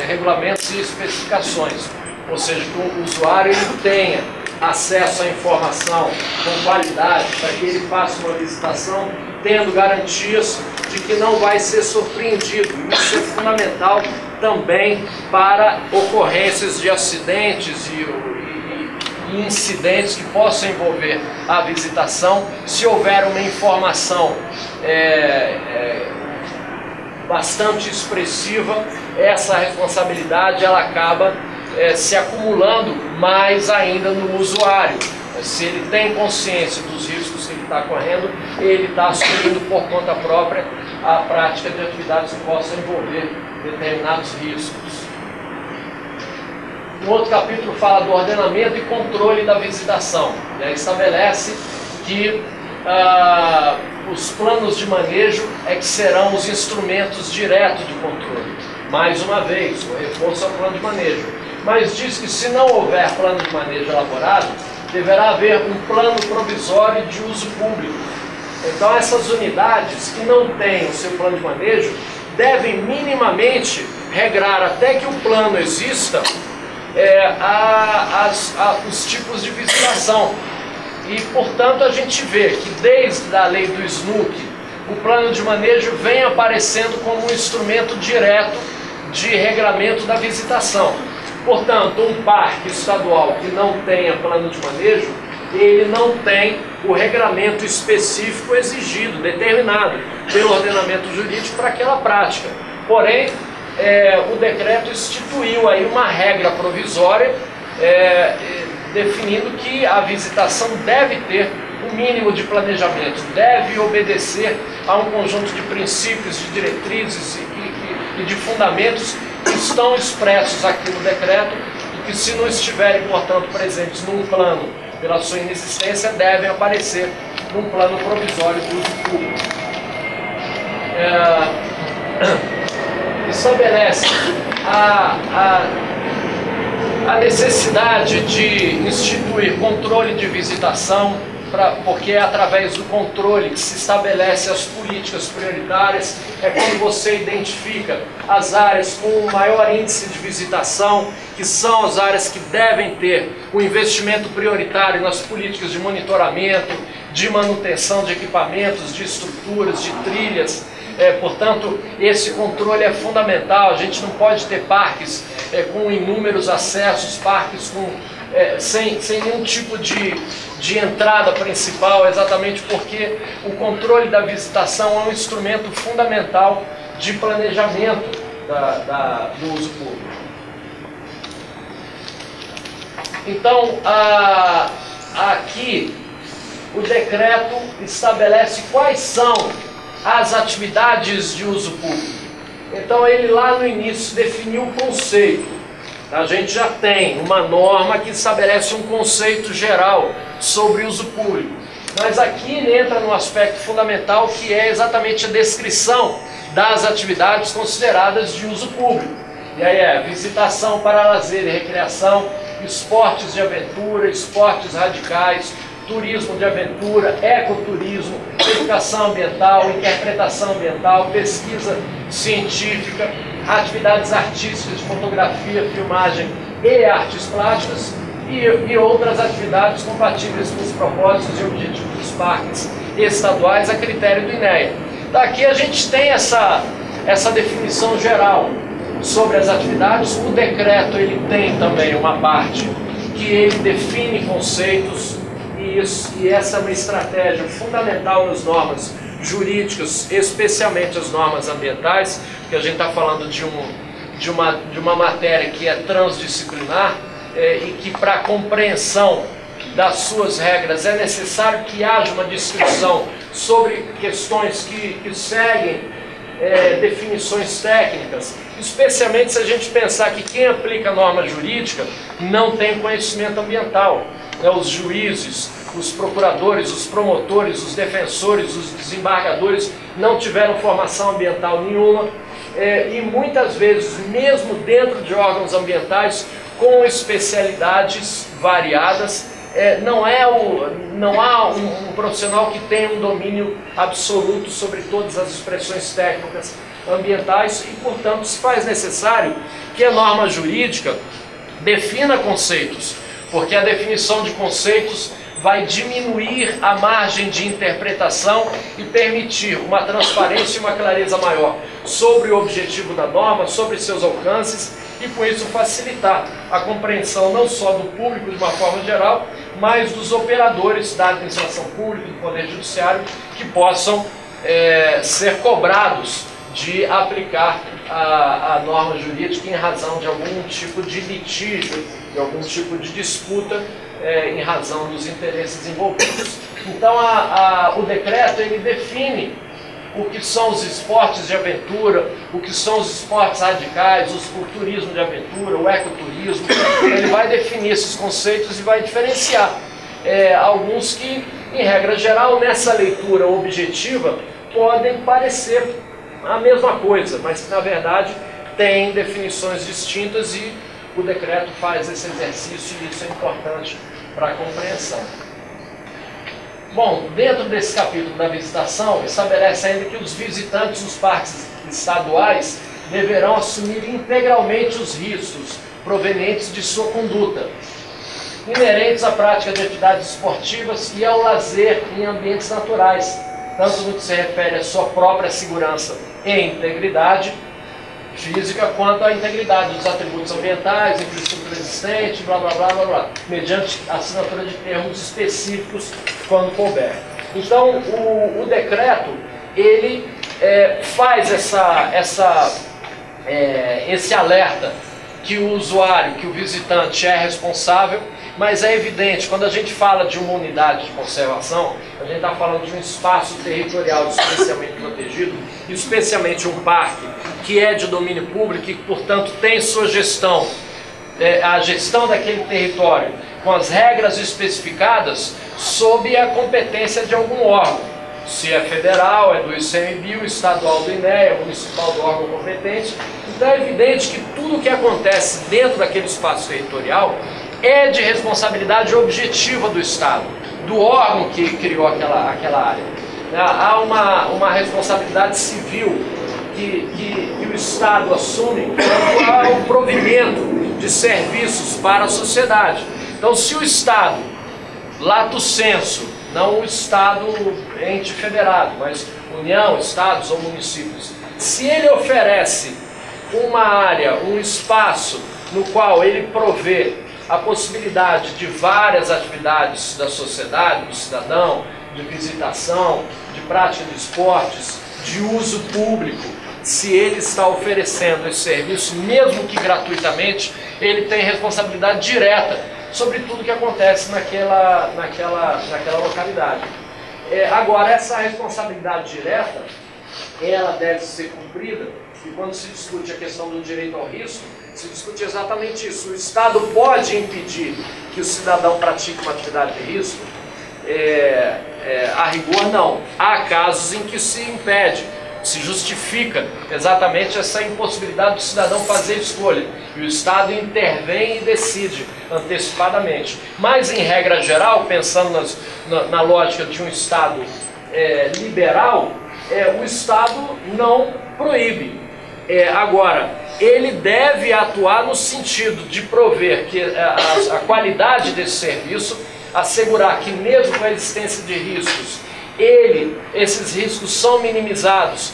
regulamentos e especificações. Ou seja, que o usuário tenha acesso à informação com qualidade, para que ele faça uma visitação tendo garantias de que não vai ser surpreendido. Isso é fundamental também para ocorrências de acidentes e incidentes que possam envolver a visitação. Se houver uma informação bastante expressiva, essa responsabilidade ela acaba se acumulando mais ainda no usuário. Se ele tem consciência dos riscos que ele está correndo, ele está assumindo por conta própria a prática de atividades que possam envolver determinados riscos. No outro capítulo fala do ordenamento e controle da visitação. E aí estabelece que os planos de manejo que serão os instrumentos diretos de controle. Mais uma vez, o reforço ao plano de manejo. Mas diz que se não houver plano de manejo elaborado, deverá haver um plano provisório de uso público. Então essas unidades que não têm o seu plano de manejo devem minimamente regrar até que o plano exista os tipos de visitação. E, portanto, a gente vê que desde a lei do SNUC, o plano de manejo vem aparecendo como um instrumento direto de regramento da visitação. Portanto, um parque estadual que não tenha plano de manejo, ele não tem o regramento específico exigido, determinado pelo ordenamento jurídico para aquela prática. Porém, o decreto instituiu aí uma regra provisória definindo que a visitação deve ter um mínimo de planejamento, deve obedecer a um conjunto de princípios, de diretrizes e de fundamentos que estão expressos aqui no decreto e que, se não estiverem, portanto, presentes num plano pela sua inexistência, devem aparecer num plano provisório de uso público. Estabelece a necessidade de instituir controle de visitação, porque é através do controle que se estabelece as políticas prioritárias. É quando você identifica as áreas com maior índice de visitação, que são as áreas que devem ter o investimento prioritário nas políticas de monitoramento, de manutenção de equipamentos, de estruturas, de trilhas. Portanto, esse controle é fundamental. A gente não pode ter parques com inúmeros acessos, parques sem nenhum tipo de entrada principal, exatamente porque o controle da visitação é um instrumento fundamental de planejamento do uso público. Então, aqui o decreto estabelece quais são as atividades de uso público. Então ele lá no início definiu o conceito. A gente já tem uma norma que estabelece um conceito geral sobre uso público. Mas aqui ele entra num aspecto fundamental, que é exatamente a descrição das atividades consideradas de uso público. E aí visitação para lazer e recreação, esportes de aventura, esportes radicais, turismo de aventura, ecoturismo, educação ambiental, interpretação ambiental, pesquisa científica, atividades artísticas de fotografia, filmagem e artes plásticas e outras atividades compatíveis com os propósitos e objetivos dos parques estaduais a critério do INEA. Daqui a gente tem essa definição geral sobre as atividades. O decreto ele tem também uma parte que ele define conceitos. E essa é uma estratégia fundamental nas normas jurídicas, especialmente as normas ambientais, porque a gente está falando de uma matéria que é transdisciplinar e que, para a compreensão das suas regras, é necessário que haja uma discussão sobre questões que seguem definições técnicas, especialmente se a gente pensar que quem aplica a norma jurídica não tem conhecimento ambiental. Os juízes, os procuradores, os promotores, os defensores, os desembargadores não tiveram formação ambiental nenhuma e muitas vezes, mesmo dentro de órgãos ambientais com especialidades variadas, não há um profissional que tenha um domínio absoluto sobre todas as expressões técnicas ambientais e, portanto, se faz necessário que a norma jurídica defina conceitos porque a definição de conceitos vai diminuir a margem de interpretação e permitir uma transparência e uma clareza maior sobre o objetivo da norma, sobre seus alcances e, com isso, facilitar a compreensão não só do público de uma forma geral, mas dos operadores da administração pública, do Poder Judiciário, que possam ser cobrados de aplicar a norma jurídica em razão de algum tipo de litígio, de algum tipo de disputa, em razão dos interesses envolvidos. Então, o decreto ele define o que são os esportes de aventura, o que são os esportes radicais, o turismo de aventura, o ecoturismo. Ele vai definir esses conceitos e vai diferenciar alguns que, em regra geral, nessa leitura objetiva, podem parecer a mesma coisa, mas que, na verdade, têm definições distintas e o decreto faz esse exercício e isso é importante para a compreensão. Bom, dentro desse capítulo da visitação, estabelece ainda que os visitantes dos parques estaduais deverão assumir integralmente os riscos provenientes de sua conduta, inerentes à prática de atividades esportivas e ao lazer em ambientes naturais, tanto no que se refere à sua própria segurança e integridade física, quanto à integridade dos atributos ambientais, infraestrutura existente, blá blá blá blá blá, mediante assinatura de termos específicos quando couber. Então, o decreto, ele faz esse alerta que o usuário, que o visitante é responsável, mas é evidente, quando a gente fala de uma unidade de conservação, a gente está falando de um espaço territorial especialmente protegido, especialmente um parque que é de domínio público e, portanto, tem sua gestão, a gestão daquele território com as regras especificadas sob a competência de algum órgão. Se é federal, é do ICMBio, estadual do INEA, municipal do órgão competente. Então é evidente que tudo o que acontece dentro daquele espaço territorial é de responsabilidade objetiva do Estado, do órgão que criou aquela área. Há uma responsabilidade civil que o Estado assume ao provimento de serviços para a sociedade. Então, se o Estado, lato sensu, não o Estado ente federado, mas União, Estados ou municípios, se ele oferece uma área, um espaço no qual ele provê a possibilidade de várias atividades da sociedade, do cidadão, de visitação, de prática de esportes, de uso público, se ele está oferecendo esse serviço, mesmo que gratuitamente, ele tem responsabilidade direta sobre tudo que acontece naquela localidade. Agora, essa responsabilidade direta, ela deve ser cumprida, e quando se discute a questão do direito ao risco, se discute exatamente isso. O Estado pode impedir que o cidadão pratique uma atividade de risco? A rigor, não. Há casos em que se impede, se justifica exatamente essa impossibilidade do cidadão fazer escolha. E o Estado intervém e decide antecipadamente. Mas, em regra geral, pensando na lógica de um Estado liberal, o Estado não proíbe. Agora, ele deve atuar no sentido de prover que a qualidade desse serviço, assegurar que mesmo com a existência de riscos, esses riscos são minimizados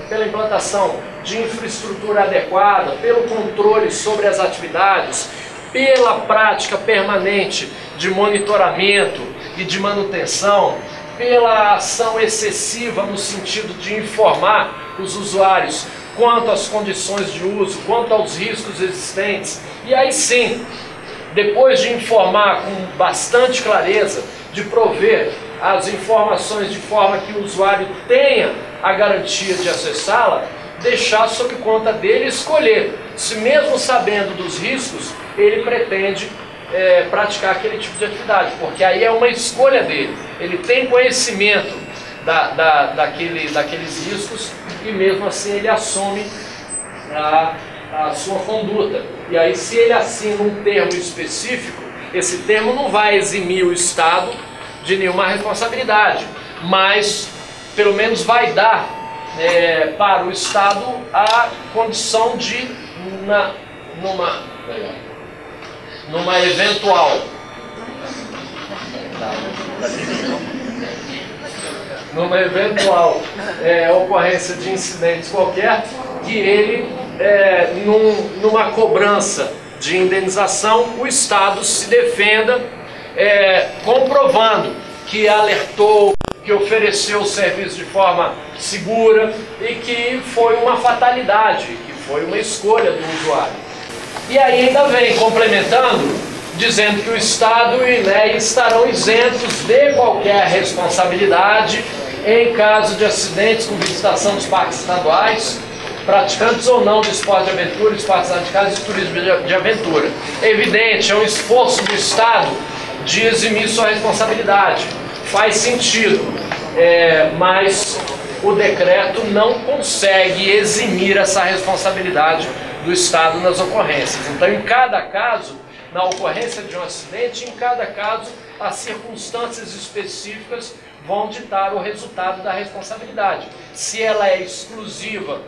pela implantação de infraestrutura adequada, pelo controle sobre as atividades, pela prática permanente de monitoramento e de manutenção, pela ação excessiva no sentido de informar os usuários quanto às condições de uso, quanto aos riscos existentes. E aí sim, depois de informar com bastante clareza, de prover as informações de forma que o usuário tenha a garantia de acessá-la, deixar sob conta dele escolher se, mesmo sabendo dos riscos, ele pretende praticar aquele tipo de atividade, porque aí é uma escolha dele. Ele tem conhecimento daqueles riscos e mesmo assim ele assume a sua conduta. E aí, se ele assina um termo específico, esse termo não vai eximir o Estado de nenhuma responsabilidade, mas pelo menos vai dar para o Estado a condição de, numa eventual ocorrência de incidentes qualquer, que ele, numa cobrança de indenização, o Estado se defenda, comprovando que alertou, que ofereceu o serviço de forma segura e que foi uma fatalidade, que foi uma escolha do usuário. E aí ainda vem complementando, dizendo que o Estado e o INEA estarão isentos de qualquer responsabilidade em caso de acidentes com visitação dos parques estaduais, praticantes ou não de esporte de aventura, esportes radicais e turismo de aventura. Evidente, é um esforço do Estado de eximir sua responsabilidade. Faz sentido, mas o decreto não consegue eximir essa responsabilidade do Estado nas ocorrências. Então, em cada caso, na ocorrência de um acidente, em cada caso, as circunstâncias específicas vão ditar o resultado da responsabilidade. Se ela é exclusiva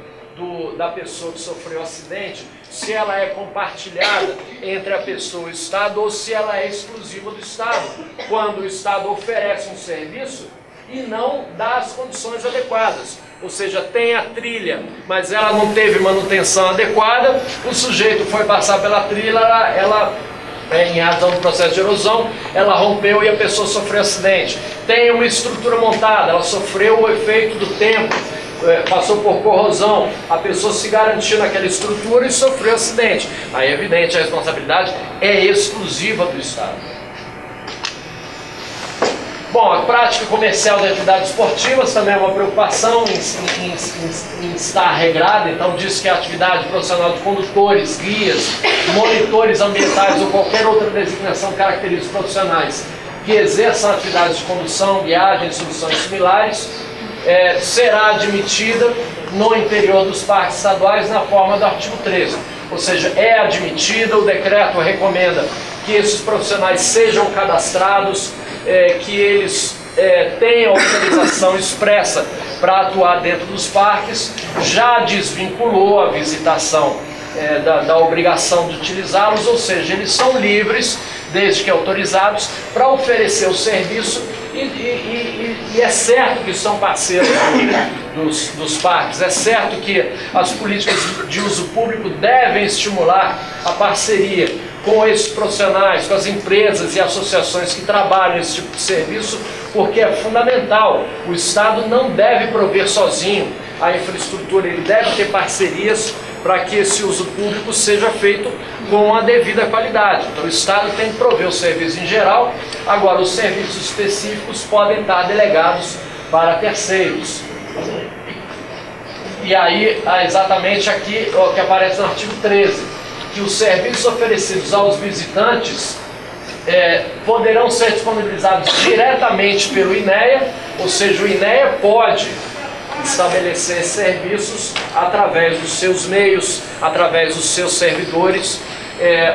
da pessoa que sofreu o acidente, se ela é compartilhada entre a pessoa e o Estado, ou se ela é exclusiva do Estado, quando o Estado oferece um serviço e não dá as condições adequadas. Ou seja, tem a trilha, mas ela não teve manutenção adequada, o sujeito foi passar pela trilha, ela em razão do processo de erosão, ela rompeu e a pessoa sofreu acidente. Tem uma estrutura montada, ela sofreu o efeito do tempo, passou por corrosão, a pessoa se garantiu naquela estrutura e sofreu acidente. Aí é evidente, a responsabilidade é exclusiva do Estado. Bom, a prática comercial de atividades esportivas também é uma preocupação em estar regrada. Então diz que a atividade profissional de condutores, guias, monitores ambientais ou qualquer outra designação caracteriza os profissionais que exerçam atividades de condução, guiagem e soluções similares, será admitida no interior dos parques estaduais na forma do artigo 13. Ou seja, é admitida, o decreto recomenda que esses profissionais sejam cadastrados, que eles tenham autorização expressa para atuar dentro dos parques, já desvinculou a visitação da obrigação de utilizá-los, ou seja, eles são livres, desde que autorizados, para oferecer o serviço e é certo que são parceiros dos parques, é certo que as políticas de uso público devem estimular a parceria com esses profissionais, com as empresas e associações que trabalham esse tipo de serviço, porque é fundamental. O Estado não deve prover sozinho a infraestrutura, ele deve ter parcerias para que esse uso público seja feito com a devida qualidade. Então o Estado tem que prover o serviço em geral, agora os serviços específicos podem estar delegados para terceiros. E aí, exatamente aqui, o que aparece no artigo 13, que os serviços oferecidos aos visitantes poderão ser disponibilizados diretamente pelo INEA, ou seja, o INEA pode estabelecer serviços através dos seus meios, através dos seus servidores,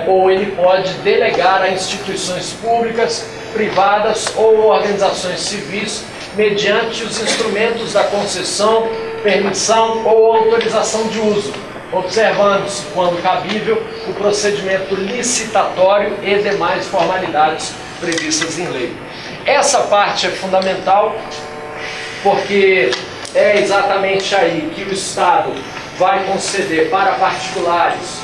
ou ele pode delegar a instituições públicas, privadas ou organizações civis, mediante os instrumentos da concessão, permissão ou autorização de uso, observando-se, quando cabível, o procedimento licitatório e demais formalidades previstas em lei. Essa parte é fundamental, porque é exatamente aí que o Estado vai conceder para particulares,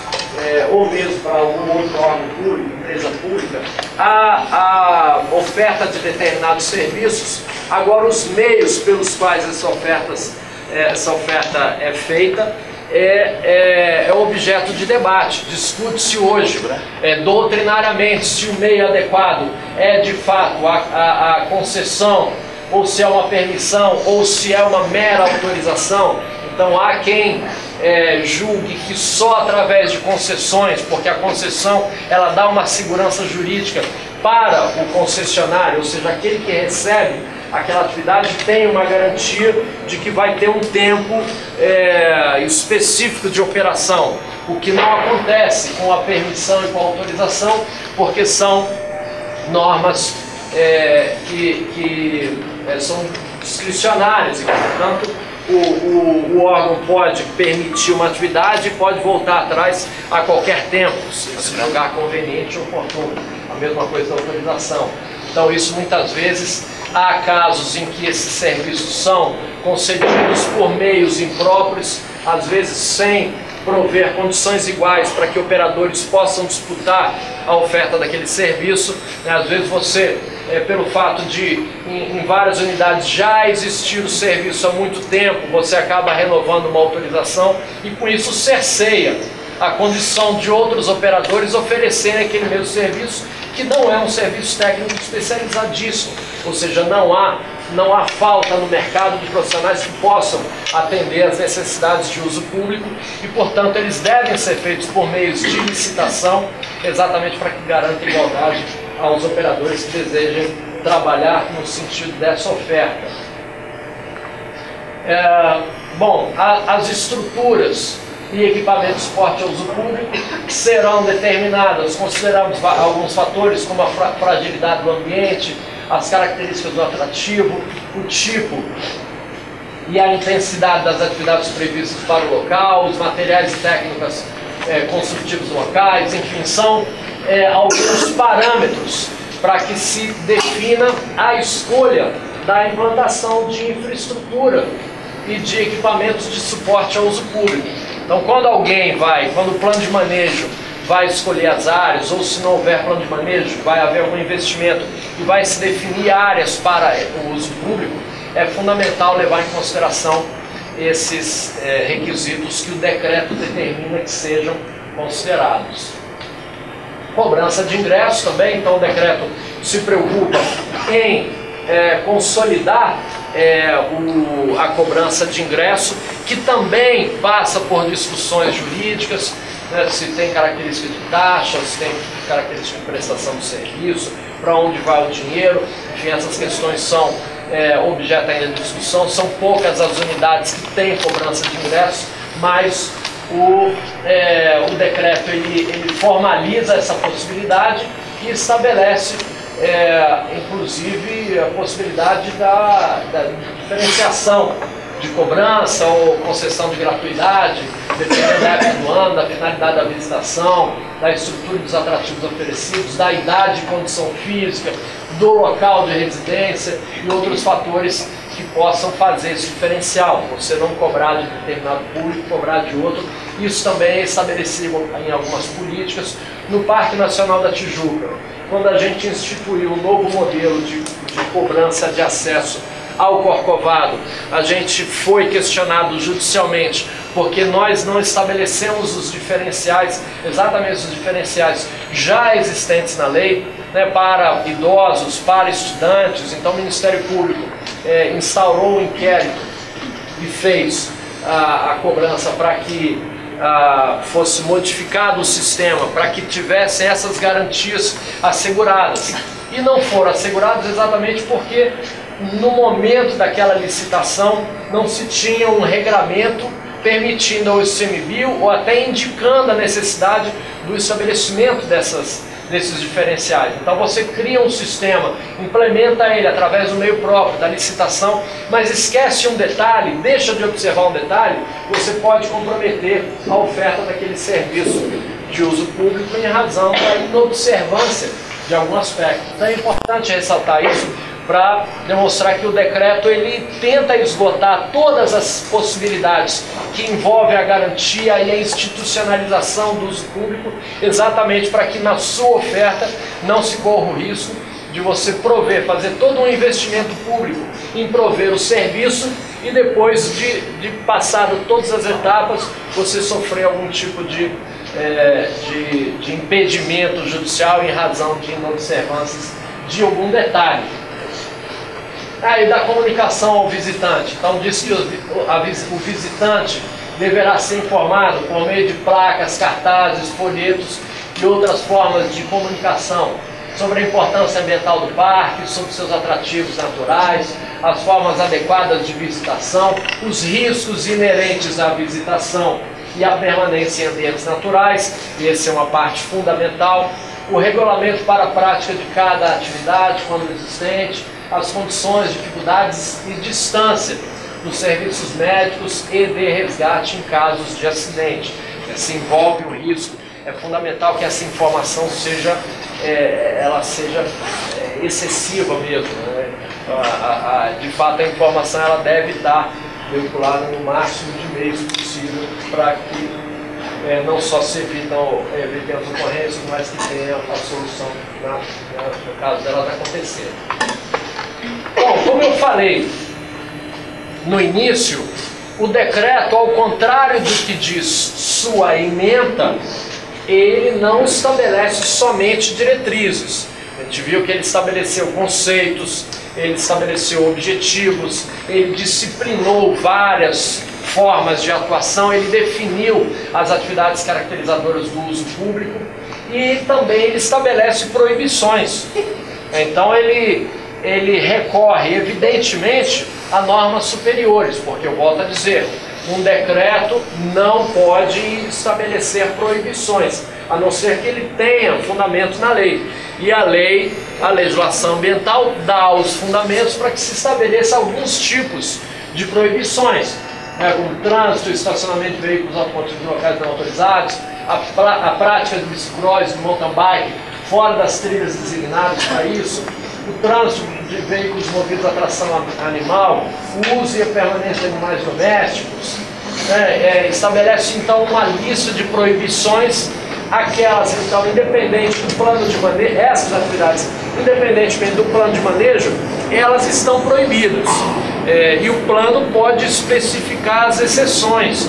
ou mesmo para algum outro órgão público, empresa pública, a oferta de determinados serviços. Agora, os meios pelos quais essa oferta é feita é objeto de debate. Discute-se hoje, doutrinariamente, se o meio adequado é de fato a concessão, ou se é uma permissão, ou se é uma mera autorização. Então há quem julgue que só através de concessões, porque a concessão ela dá uma segurança jurídica para o concessionário, ou seja, aquele que recebe aquela atividade tem uma garantia de que vai ter um tempo específico de operação, o que não acontece com a permissão e com a autorização, porque são normas que são discricionárias e, portanto, o órgão pode permitir uma atividade e pode voltar atrás a qualquer tempo, se julgar conveniente ou oportuno. A mesma coisa da autorização. Então isso muitas vezes há casos em que esses serviços são concedidos por meios impróprios, às vezes sem prover condições iguais para que operadores possam disputar a oferta daquele serviço. Às vezes você, pelo fato de em várias unidades já existir o serviço há muito tempo, você acaba renovando uma autorização e com isso cerceia a condição de outros operadores oferecerem aquele mesmo serviço, que não é um serviço técnico especializadíssimo, ou seja, não há falta no mercado de profissionais que possam atender às necessidades de uso público e, portanto, eles devem ser feitos por meios de licitação, exatamente para que garanta igualdade aos operadores que desejem trabalhar no sentido dessa oferta. As estruturas e equipamentos de suporte ao uso público serão determinadas, consideramos alguns fatores como a fragilidade do ambiente, as características do atrativo, o tipo e a intensidade das atividades previstas para o local, os materiais e técnicas construtivos locais, enfim, são alguns parâmetros para que se defina a escolha da implantação de infraestrutura e de equipamentos de suporte ao uso público. Então, quando o plano de manejo vai escolher as áreas, ou se não houver plano de manejo, vai haver algum investimento e vai se definir áreas para o uso público, é fundamental levar em consideração esses requisitos que o decreto determina que sejam considerados. Cobrança de ingresso também, então o decreto se preocupa em consolidar a cobrança de ingresso, que também passa por discussões jurídicas, né, se tem característica de taxa, se tem característica de prestação de serviço, para onde vai o dinheiro, enfim, essas questões são objeto ainda de discussão. São poucas as unidades que têm cobrança de ingresso, mas o decreto ele formaliza essa possibilidade e estabelece inclusive a possibilidade da diferenciação de cobrança ou concessão de gratuidade, dependendo da época do ano, da finalidade da visitação, da estrutura dos atrativos oferecidos, da idade e condição física, do local de residência e outros fatores que possam fazer esse diferencial, você não cobrar de determinado público, cobrar de outro. Isso também é estabelecido em algumas políticas. No Parque Nacional da Tijuca, quando a gente instituiu um novo modelo de cobrança de acesso ao Corcovado, a gente foi questionado judicialmente, porque nós não estabelecemos os diferenciais, exatamente os diferenciais já existentes na lei, né, para idosos, para estudantes. Então o Ministério Público instaurou um inquérito e fez a cobrança para que fosse modificado o sistema, para que tivesse essas garantias asseguradas. E não foram asseguradas exatamente porque no momento daquela licitação não se tinha um regramento permitindo ao ICMBio ou até indicando a necessidade do estabelecimento desses diferenciais. Então você cria um sistema, implementa ele através do meio próprio, da licitação, mas esquece um detalhe, deixa de observar um detalhe, você pode comprometer a oferta daquele serviço de uso público em razão da inobservância de algum aspecto. Então é importante ressaltar isso para demonstrar que o decreto ele tenta esgotar todas as possibilidades que envolvem a garantia e a institucionalização do uso público, exatamente para que na sua oferta não se corra o risco de você fazer todo um investimento público em prover o serviço e depois de passado todas as etapas você sofrer algum tipo de impedimento judicial em razão de inobservâncias de algum detalhe. E da comunicação ao visitante. Então diz que o visitante deverá ser informado por meio de placas, cartazes, folhetos e outras formas de comunicação sobre a importância ambiental do parque, sobre seus atrativos naturais, as formas adequadas de visitação, os riscos inerentes à visitação e à permanência em ambientes naturais, e essa é uma parte fundamental, o regulamento para a prática de cada atividade, quando existente, as condições, dificuldades e distância dos serviços médicos e de resgate em casos de acidente. Se envolve um risco, é fundamental que essa informação seja, ela seja excessiva mesmo, né? De fato, a informação ela deve estar veiculada no máximo de meios possível para que não só se evitam as ocorrências, mas que tenha a solução no caso delas acontecerem. Bom, como eu falei no início, o decreto, ao contrário do que diz sua ementa, ele não estabelece somente diretrizes. A gente viu que ele estabeleceu conceitos, ele estabeleceu objetivos, ele disciplinou várias formas de atuação, ele definiu as atividades caracterizadoras do uso público e também ele estabelece proibições. Então ele recorre, evidentemente, a normas superiores, porque eu volto a dizer, um decreto não pode estabelecer proibições, a não ser que ele tenha fundamento na lei. E a lei, a legislação ambiental, dá os fundamentos para que se estabeleça alguns tipos de proibições, como trânsito, estacionamento de veículos automotivos em locais não autorizados, a prática do bicicross, do mountain bike, fora das trilhas designadas para isso, o trânsito de veículos movidos a tração animal, o uso e a permanência de animais domésticos, estabelece então uma lista de proibições, aquelas então, independente do plano de manejo, essas atividades, independentemente do plano de manejo, elas estão proibidas. E o plano pode especificar as exceções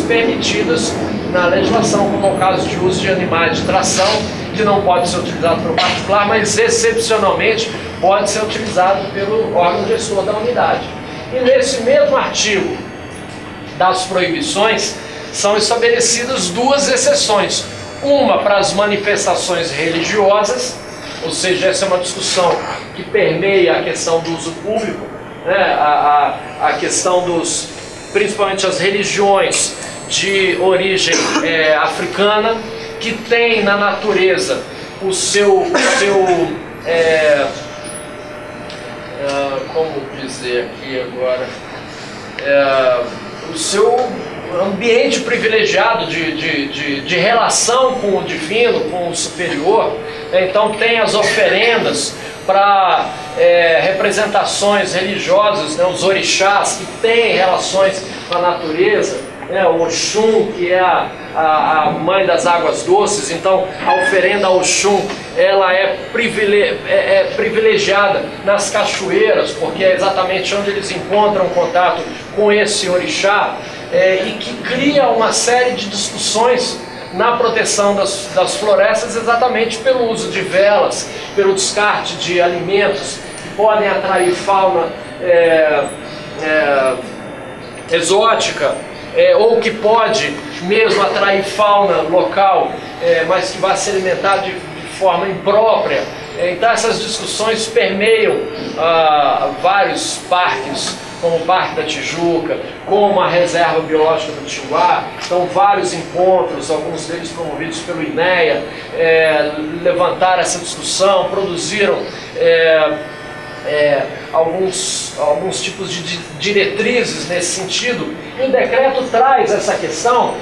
permitidas na legislação, como é o caso de uso de animais de tração, que não pode ser utilizado pelo particular, mas excepcionalmente pode ser utilizado pelo órgão gestor da unidade. E nesse mesmo artigo das proibições, são estabelecidas duas exceções. Uma para as manifestações religiosas, ou seja, essa é uma discussão que permeia a questão do uso público, né? A questão dos, principalmente as religiões de origem africana, que tem na natureza o seu como dizer aqui agora, o seu ambiente privilegiado de relação com o divino, com o superior. Então tem as oferendas para representações religiosas, né, os orixás que têm relações com a natureza, né, o Oxum, que é a mãe das águas doces. Então a oferenda ao Oxum, ela é privilegiada nas cachoeiras, porque é exatamente onde eles encontram contato com esse orixá, e que cria uma série de discussões na proteção das florestas, exatamente pelo uso de velas, pelo descarte de alimentos que podem atrair fauna exótica, ou que pode mesmo atrair fauna local, mas que vai se alimentar de forma imprópria. Então essas discussões permeiam vários parques, como o Parque da Tijuca, como a Reserva Biológica do Tinguá. Então vários encontros, alguns deles promovidos pelo INEA, levantaram essa discussão, produziram alguns tipos de diretrizes nesse sentido, e o decreto traz essa questão,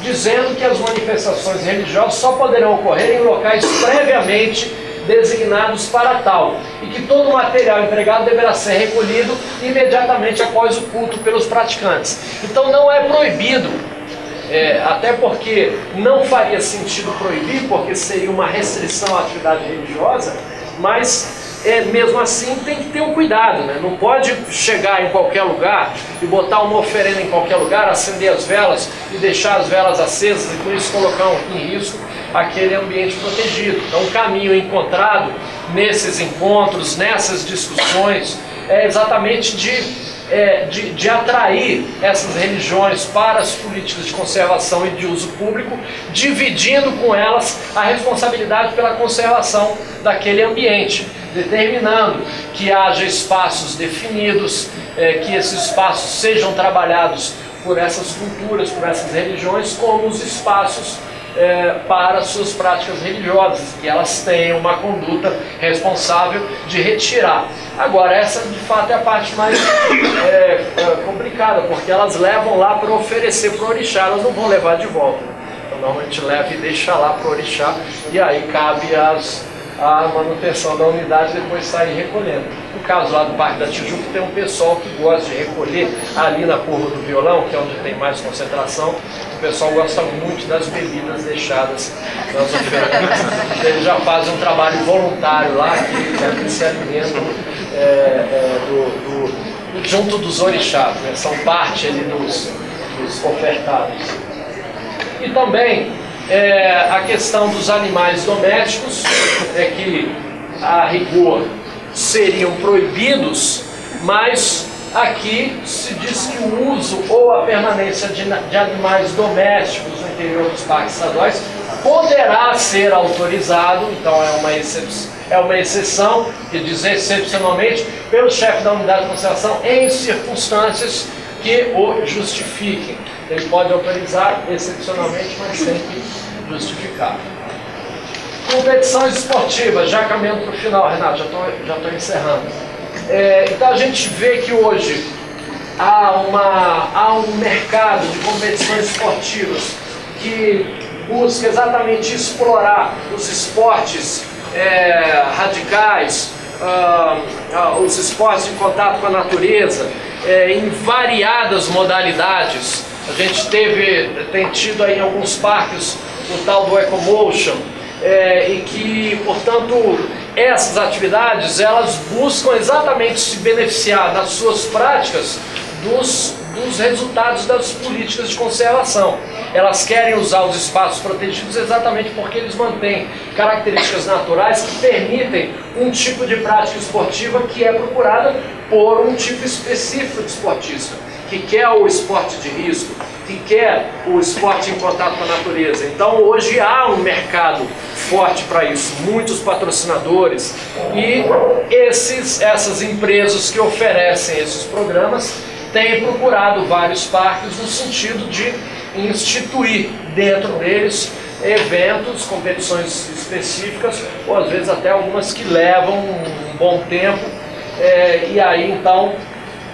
dizendo que as manifestações religiosas só poderão ocorrer em locais previamente designados para tal, e que todo o material empregado deverá ser recolhido imediatamente após o culto pelos praticantes. Então não é proibido, até porque não faria sentido proibir, porque seria uma restrição à atividade religiosa, mas mesmo assim tem que ter um cuidado, né? Não pode chegar em qualquer lugar e botar uma oferenda em qualquer lugar, acender as velas e deixar as velas acesas, e com isso colocar em risco aquele ambiente protegido. Então o caminho encontrado nesses encontros, nessas discussões, é exatamente de atrair essas religiões para as políticas de conservação e de uso público, dividindo com elas a responsabilidade pela conservação daquele ambiente, determinando que haja espaços definidos, que esses espaços sejam trabalhados por essas culturas, por essas religiões, como os espaços para suas práticas religiosas, que elas tenham uma conduta responsável de retirar. Agora, essa de fato é a parte mais complicada, porque elas levam lá para oferecer para o orixá, elas não vão levar de volta. Então, normalmente leva e deixa lá para o orixá, e aí cabe a manutenção da unidade e depois sair recolhendo. No caso lá do Parque da Tijuca, tem um pessoal que gosta de recolher ali na curva do Violão, que é onde tem mais concentração. O pessoal gosta muito das bebidas deixadas nas ofertas. Eles já fazem um trabalho voluntário lá, que se alimentam junto dos orixás, né? São parte ali dos ofertados. E também a questão dos animais domésticos, que a rigor seriam proibidos, mas aqui se diz que o uso ou a permanência de animais domésticos no interior dos parques estaduais poderá ser autorizado. Então é uma exceção, que diz excepcionalmente, pelo chefe da unidade de conservação em circunstâncias que o justifiquem. Ele pode autorizar excepcionalmente, mas tem que justificar. Competições esportivas, já caminhando para o final, Renato, já estou encerrando. Então a gente vê que hoje há um mercado de competições esportivas que busca exatamente explorar os esportes radicais, os esportes em contato com a natureza, em variadas modalidades. A gente tem tido aí em alguns parques o tal do Ecomotion, e que, portanto, essas atividades, elas buscam exatamente se beneficiar nas suas práticas dos resultados das políticas de conservação. Elas querem usar os espaços protegidos exatamente porque eles mantêm características naturais que permitem um tipo de prática esportiva que é procurada por um tipo específico de esportista, que quer o esporte de risco, que quer o esporte em contato com a natureza. Então hoje há um mercado forte para isso, muitos patrocinadores, e essas empresas que oferecem esses programas têm procurado vários parques no sentido de instituir dentro deles eventos, competições específicas, ou às vezes até algumas que levam um bom tempo, e aí então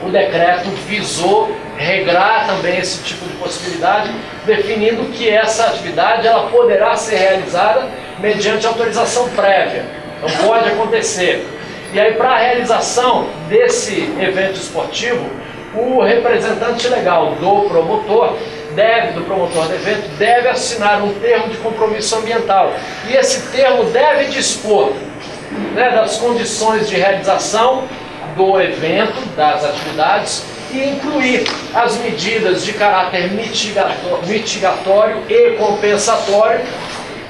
o decreto visou regrar também esse tipo de possibilidade, definindo que essa atividade ela poderá ser realizada mediante autorização prévia, não pode acontecer. E aí, para a realização desse evento esportivo, o representante legal do promotor do evento deve assinar um termo de compromisso ambiental, e esse termo deve dispor, das condições de realização do evento, das atividades, e incluir as medidas de caráter mitigatório e compensatório,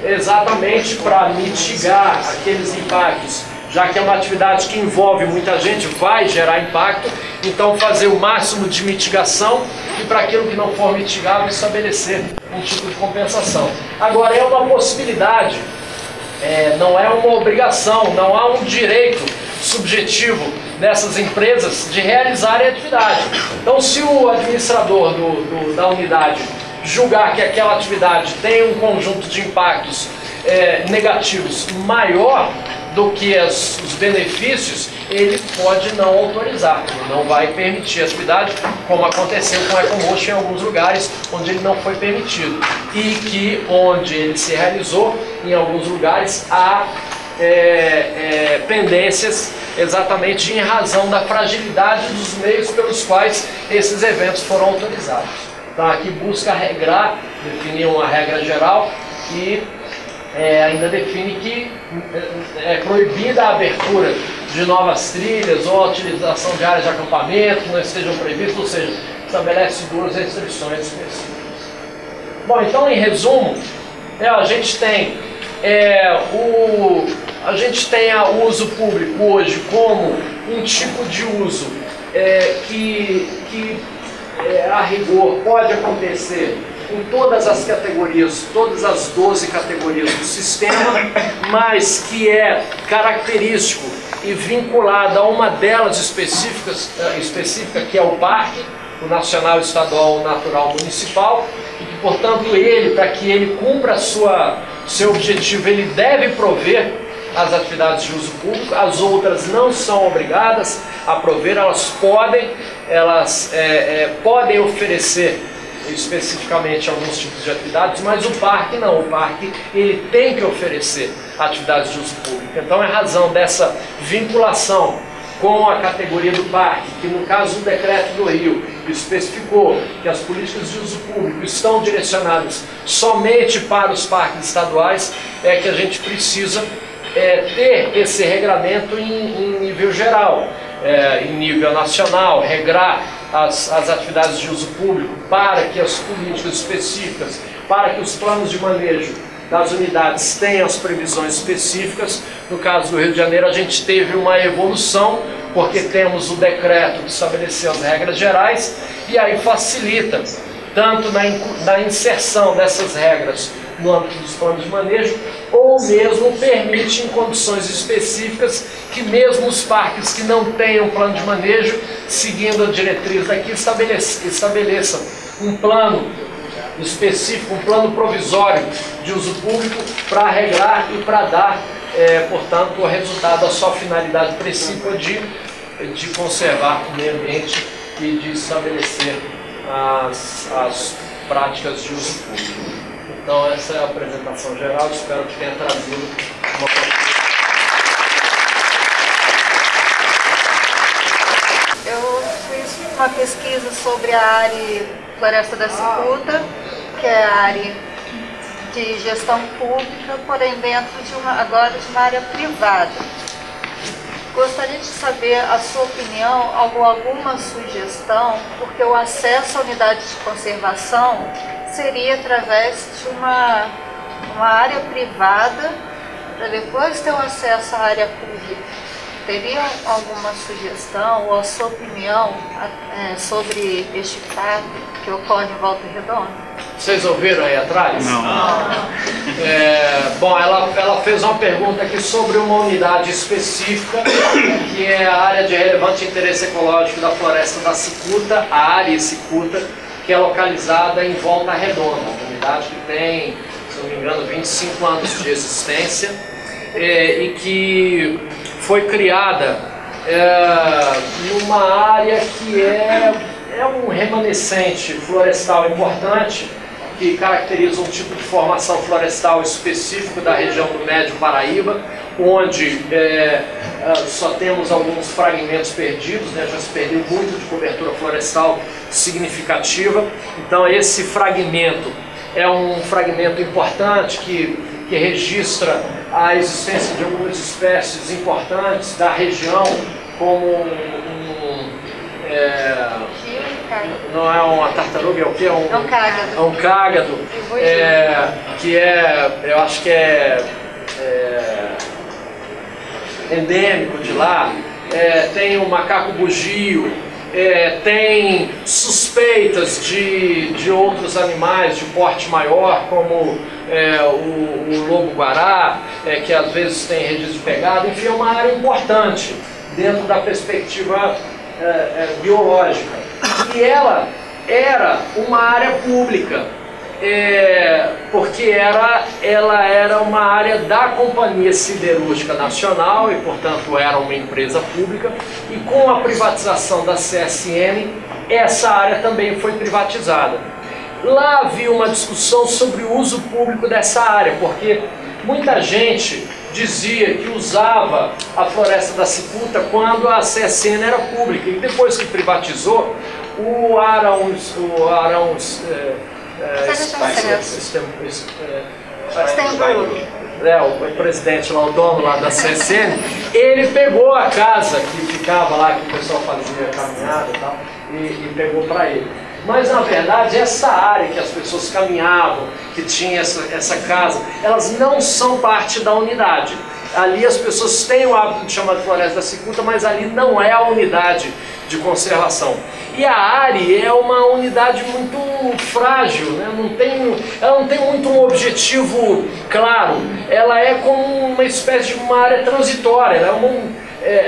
exatamente para mitigar aqueles impactos, já que é uma atividade que envolve muita gente, vai gerar impacto, então fazer o máximo de mitigação, e para aquilo que não for mitigável, estabelecer um tipo de compensação. Agora, é uma possibilidade, não é uma obrigação, não há um direito subjetivo dessas empresas de realizarem a atividade. Então, se o administrador da unidade julgar que aquela atividade tem um conjunto de impactos negativos maior do que os benefícios, ele pode não autorizar, ele não vai permitir a atividade, como aconteceu com o Ecomotion em alguns lugares onde ele não foi permitido, e que onde ele se realizou, em alguns lugares há pendências exatamente em razão da fragilidade dos meios pelos quais esses eventos foram autorizados. Então aqui busca regrar, definir uma regra geral, e ainda define que é proibida a abertura de novas trilhas ou a utilização de áreas de acampamento que não estejam previstas, ou seja, estabelece duas restrições específicas. Bom, então em resumo, a gente tem o uso público hoje como um tipo de uso que a rigor pode acontecer em todas as categorias, todas as 12 categorias do sistema, mas que é característico e vinculado a uma delas específica, que é o parque, o nacional, estadual, o natural, municipal, e que portanto, ele, para que ele cumpra seu objetivo, ele deve prover as atividades de uso público. As outras não são obrigadas a prover, elas podem oferecer especificamente alguns tipos de atividades, mas o parque não. O parque ele tem que oferecer atividades de uso público. Então, é razão dessa vinculação com a categoria do parque, que no caso do decreto do Rio especificou que as políticas de uso público estão direcionadas somente para os parques estaduais, é que a gente precisa ter esse regramento em nível geral, em nível nacional, regrar as atividades de uso público para que as políticas específicas, para que os planos de manejo das unidades tenham as previsões específicas. No caso do Rio de Janeiro, a gente teve uma evolução, porque temos o decreto que estabeleceu as regras gerais, e aí facilita tanto na inserção dessas regras no âmbito dos planos de manejo, ou mesmo permite em condições específicas que mesmo os parques que não tenham plano de manejo, seguindo a diretriz daqui, estabeleçam um plano específico, um plano provisório de uso público para regrar e para dar, portanto, o resultado, a sua finalidade principal de conservar o meio ambiente e de estabelecer as práticas de uso público. Então, essa é a apresentação geral, espero que tenha trazido uma... Eu fiz uma pesquisa sobre a área Floresta da Cicuta, que é a área de gestão pública, porém dentro agora de uma área privada. Gostaria de saber a sua opinião, alguma sugestão, porque o acesso à unidade de conservação seria através de uma área privada, para depois ter o acesso à área pública. Teria alguma sugestão ou a sua opinião sobre este fato que ocorre em Volta Redonda? Vocês ouviram aí atrás? Não. Bom, ela fez uma pergunta aqui sobre uma unidade específica, que é a área de relevante interesse ecológico da Floresta da Cicuta, a área Cicuta, que é localizada em Volta Redonda, uma unidade que tem, se não me engano, 25 anos de existência, e que foi criada numa área que é um remanescente florestal importante, que caracteriza um tipo de formação florestal específico da região do Médio Paraíba, onde só temos alguns fragmentos perdidos, né? Já se perdeu muito de cobertura florestal significativa. Então, esse fragmento é um fragmento importante que registra a existência de algumas espécies importantes da região, como não é uma tartaruga, é o que? É um cágado. É um cágado, que eu acho que é endêmico de lá. Tem o macaco bugio, tem suspeitas de outros animais de porte maior, como o lobo-guará, que às vezes tem registro de pegada. Enfim, é uma área importante dentro da perspectiva biológica. E ela era uma área pública, porque ela era uma área da Companhia Siderúrgica Nacional e, portanto, era uma empresa pública. E com a privatização da CSN, essa área também foi privatizada. Lá havia uma discussão sobre o uso público dessa área, porque muita gente dizia que usava a Floresta da Cicuta quando a CSN era pública, e depois que privatizou, o o presidente lá, o dono lá da CSN, ele pegou a casa que ficava lá, que o pessoal fazia caminhada e tal, e pegou para ele. Mas, na verdade, essa área que as pessoas caminhavam, que tinha essa casa, elas não são parte da unidade. Ali as pessoas têm o hábito de chamar de Floresta da Cicuta, mas ali não é a unidade de conservação. E a área é uma unidade muito frágil, né? Ela não tem muito um objetivo claro. Ela é como uma espécie de uma área transitória.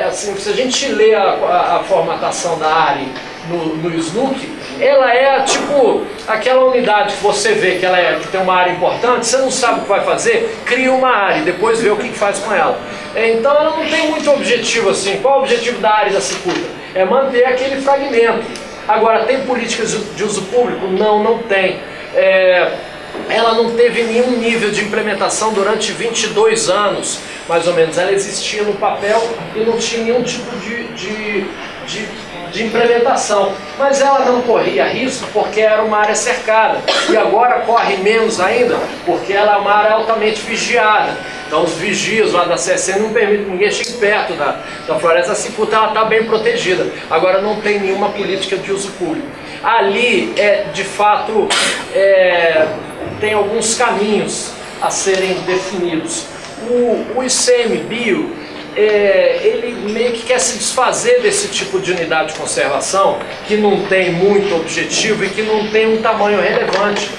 Assim, se a gente lê a formatação da área no SNUC, ela é tipo aquela unidade que você vê que ela que tem uma área importante, você não sabe o que vai fazer, cria uma área e depois vê o que faz com ela. Então ela não tem muito objetivo assim. Qual é o objetivo da área da cicuta? É manter aquele fragmento. Agora, tem políticas de uso público? Não, não tem. Ela não teve nenhum nível de implementação durante 22 anos, mais ou menos. Ela existia no papel e não tinha nenhum tipo de implementação. Mas ela não corria risco porque era uma área cercada. E agora corre menos ainda porque ela é uma área altamente vigiada. Então os vigias lá da CSN não permitem que ninguém chegue perto da floresta cicuta, ela está bem protegida. Agora não tem nenhuma política de uso público. Ali, de fato, tem alguns caminhos a serem definidos. O ICMBio, ele meio que quer se desfazer desse tipo de unidade de conservação que não tem muito objetivo e que não tem um tamanho relevante.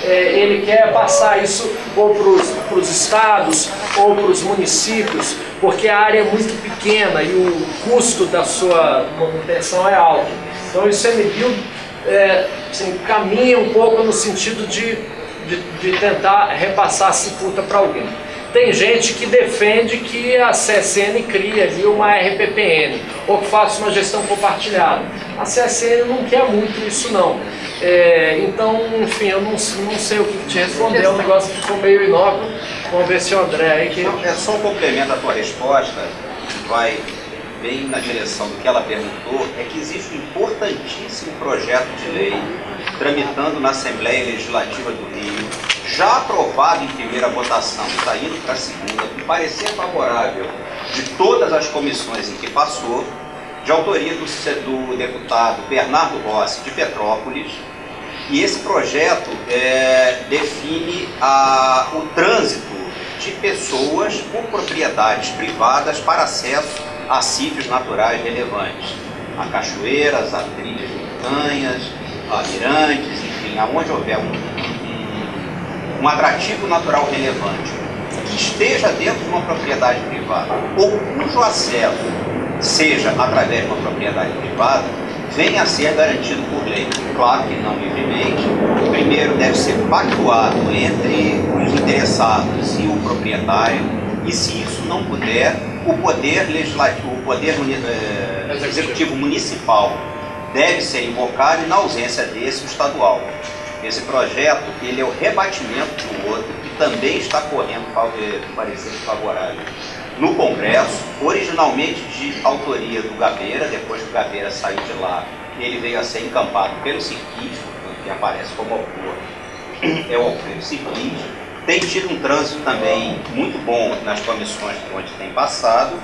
Ele quer passar isso ou para os estados ou para os municípios, porque a área é muito pequena e o custo da sua manutenção é alto. Então o ICMBio assim, caminha um pouco no sentido de tentar repassar a cicuta para alguém. Tem gente que defende que a CSN crie ali uma RPPN, ou que faça uma gestão compartilhada. A CSN não quer muito isso não. Então, enfim, eu não sei o que te responder, o negócio ficou meio inócuo. Vamos ver se o André aí que... É só um complemento à tua resposta, que vai bem na direção do que ela perguntou, é que existe um importantíssimo projeto de lei tramitando na Assembleia Legislativa do Rio, já aprovado em primeira votação, está indo para a segunda, com parecer favorável de todas as comissões em que passou, de autoria do deputado Bernardo Rossi, de Petrópolis, e esse projeto define o trânsito de pessoas por propriedades privadas para acesso a sítios naturais relevantes, a cachoeiras, a trilhas de montanhas, a mirantes, enfim, aonde houver um atrativo natural relevante que esteja dentro de uma propriedade privada ou cujo acesso seja através de uma propriedade privada, venha a ser garantido por lei. Claro que não livremente. Primeiro deve ser pactuado entre os interessados e o proprietário, e se isso não puder, o poder legislativo, o poder executivo municipal deve ser invocado, e na ausência desse, o estadual. Esse projeto, ele é o rebatimento do outro, que também está correndo parecer favorável no Congresso, originalmente de autoria do Gabeira. Depois que o Gabeira saiu de lá, ele veio a ser encampado pelo Sirquis, que aparece como autor, é o Alfredo Sirquis. Tem tido um trânsito também muito bom nas comissões por onde tem passado,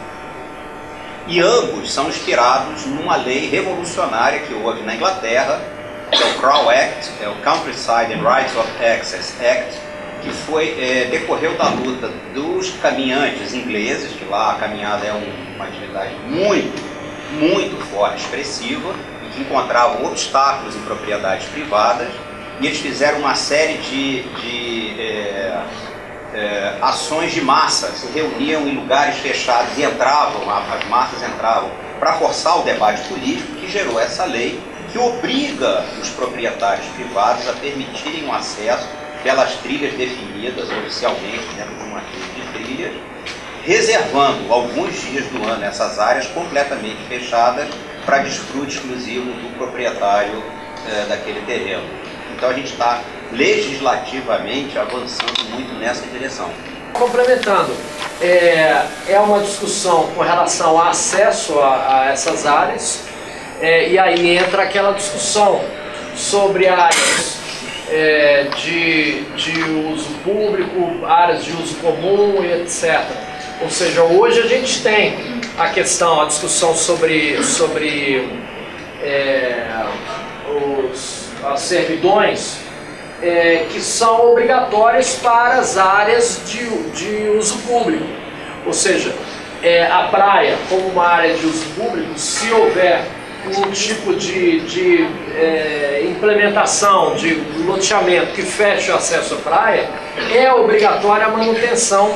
e ambos são inspirados numa lei revolucionária que houve na Inglaterra, que é o Crown Act, é o Countryside and Rights of Access Act, que decorreu da luta dos caminhantes ingleses, que lá a caminhada é uma atividade muito forte, expressiva, e que encontravam obstáculos em propriedades privadas, e eles fizeram uma série de ações de massa, se reuniam em lugares fechados e as massas entravam para forçar o debate político, que gerou essa lei que obriga os proprietários privados a permitirem o acesso pelas trilhas definidas oficialmente dentro de uma rede de trilhas, reservando alguns dias do ano essas áreas completamente fechadas para desfrute exclusivo do proprietário daquele terreno. Então a gente está legislativamente avançando muito nessa direção. Complementando, é uma discussão com relação ao acesso a essas áreas, e aí entra aquela discussão sobre áreas de uso público, áreas de uso comum e etc. Ou seja, hoje a gente tem a discussão sobre as servidões que são obrigatórias para as áreas de uso público. Ou seja, a praia como uma área de uso público, se houver um tipo de implementação, de loteamento que feche o acesso à praia, é obrigatória a manutenção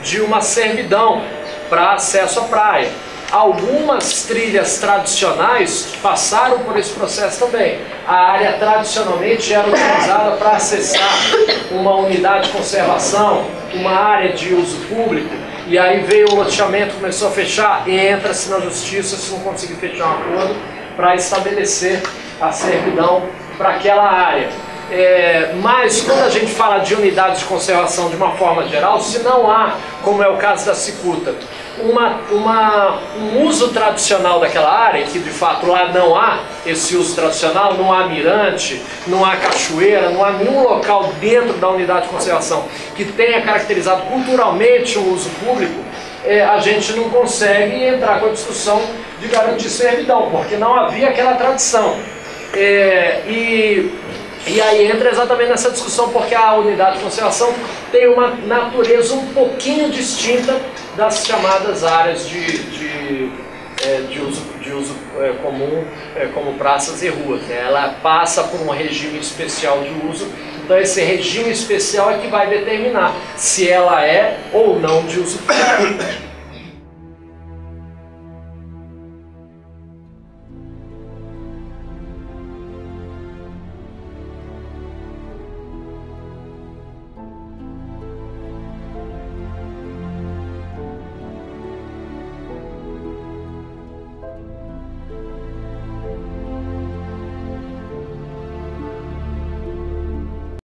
de uma servidão para acesso à praia. Algumas trilhas tradicionais passaram por esse processo também. A área tradicionalmente era utilizada para acessar uma unidade de conservação, uma área de uso público, e aí veio o loteamento, começou a fechar, e entra-se na justiça se não conseguir fechar um acordo para estabelecer a servidão para aquela área. Mas quando a gente fala de unidades de conservação de uma forma geral, se não há, como é o caso da cicuta, um uso tradicional daquela área, que de fato lá não há esse uso tradicional, não há mirante, não há cachoeira, não há nenhum local dentro da unidade de conservação que tenha caracterizado culturalmente o uso público, a gente não consegue entrar com a discussão de garantir servidão, porque não havia aquela tradição. E aí entra exatamente nessa discussão, porque a unidade de conservação tem uma natureza um pouquinho distinta das chamadas áreas de uso comum, como praças e ruas, né? Ela passa por um regime especial de uso, então esse regime especial é que vai determinar se ela é ou não de uso público.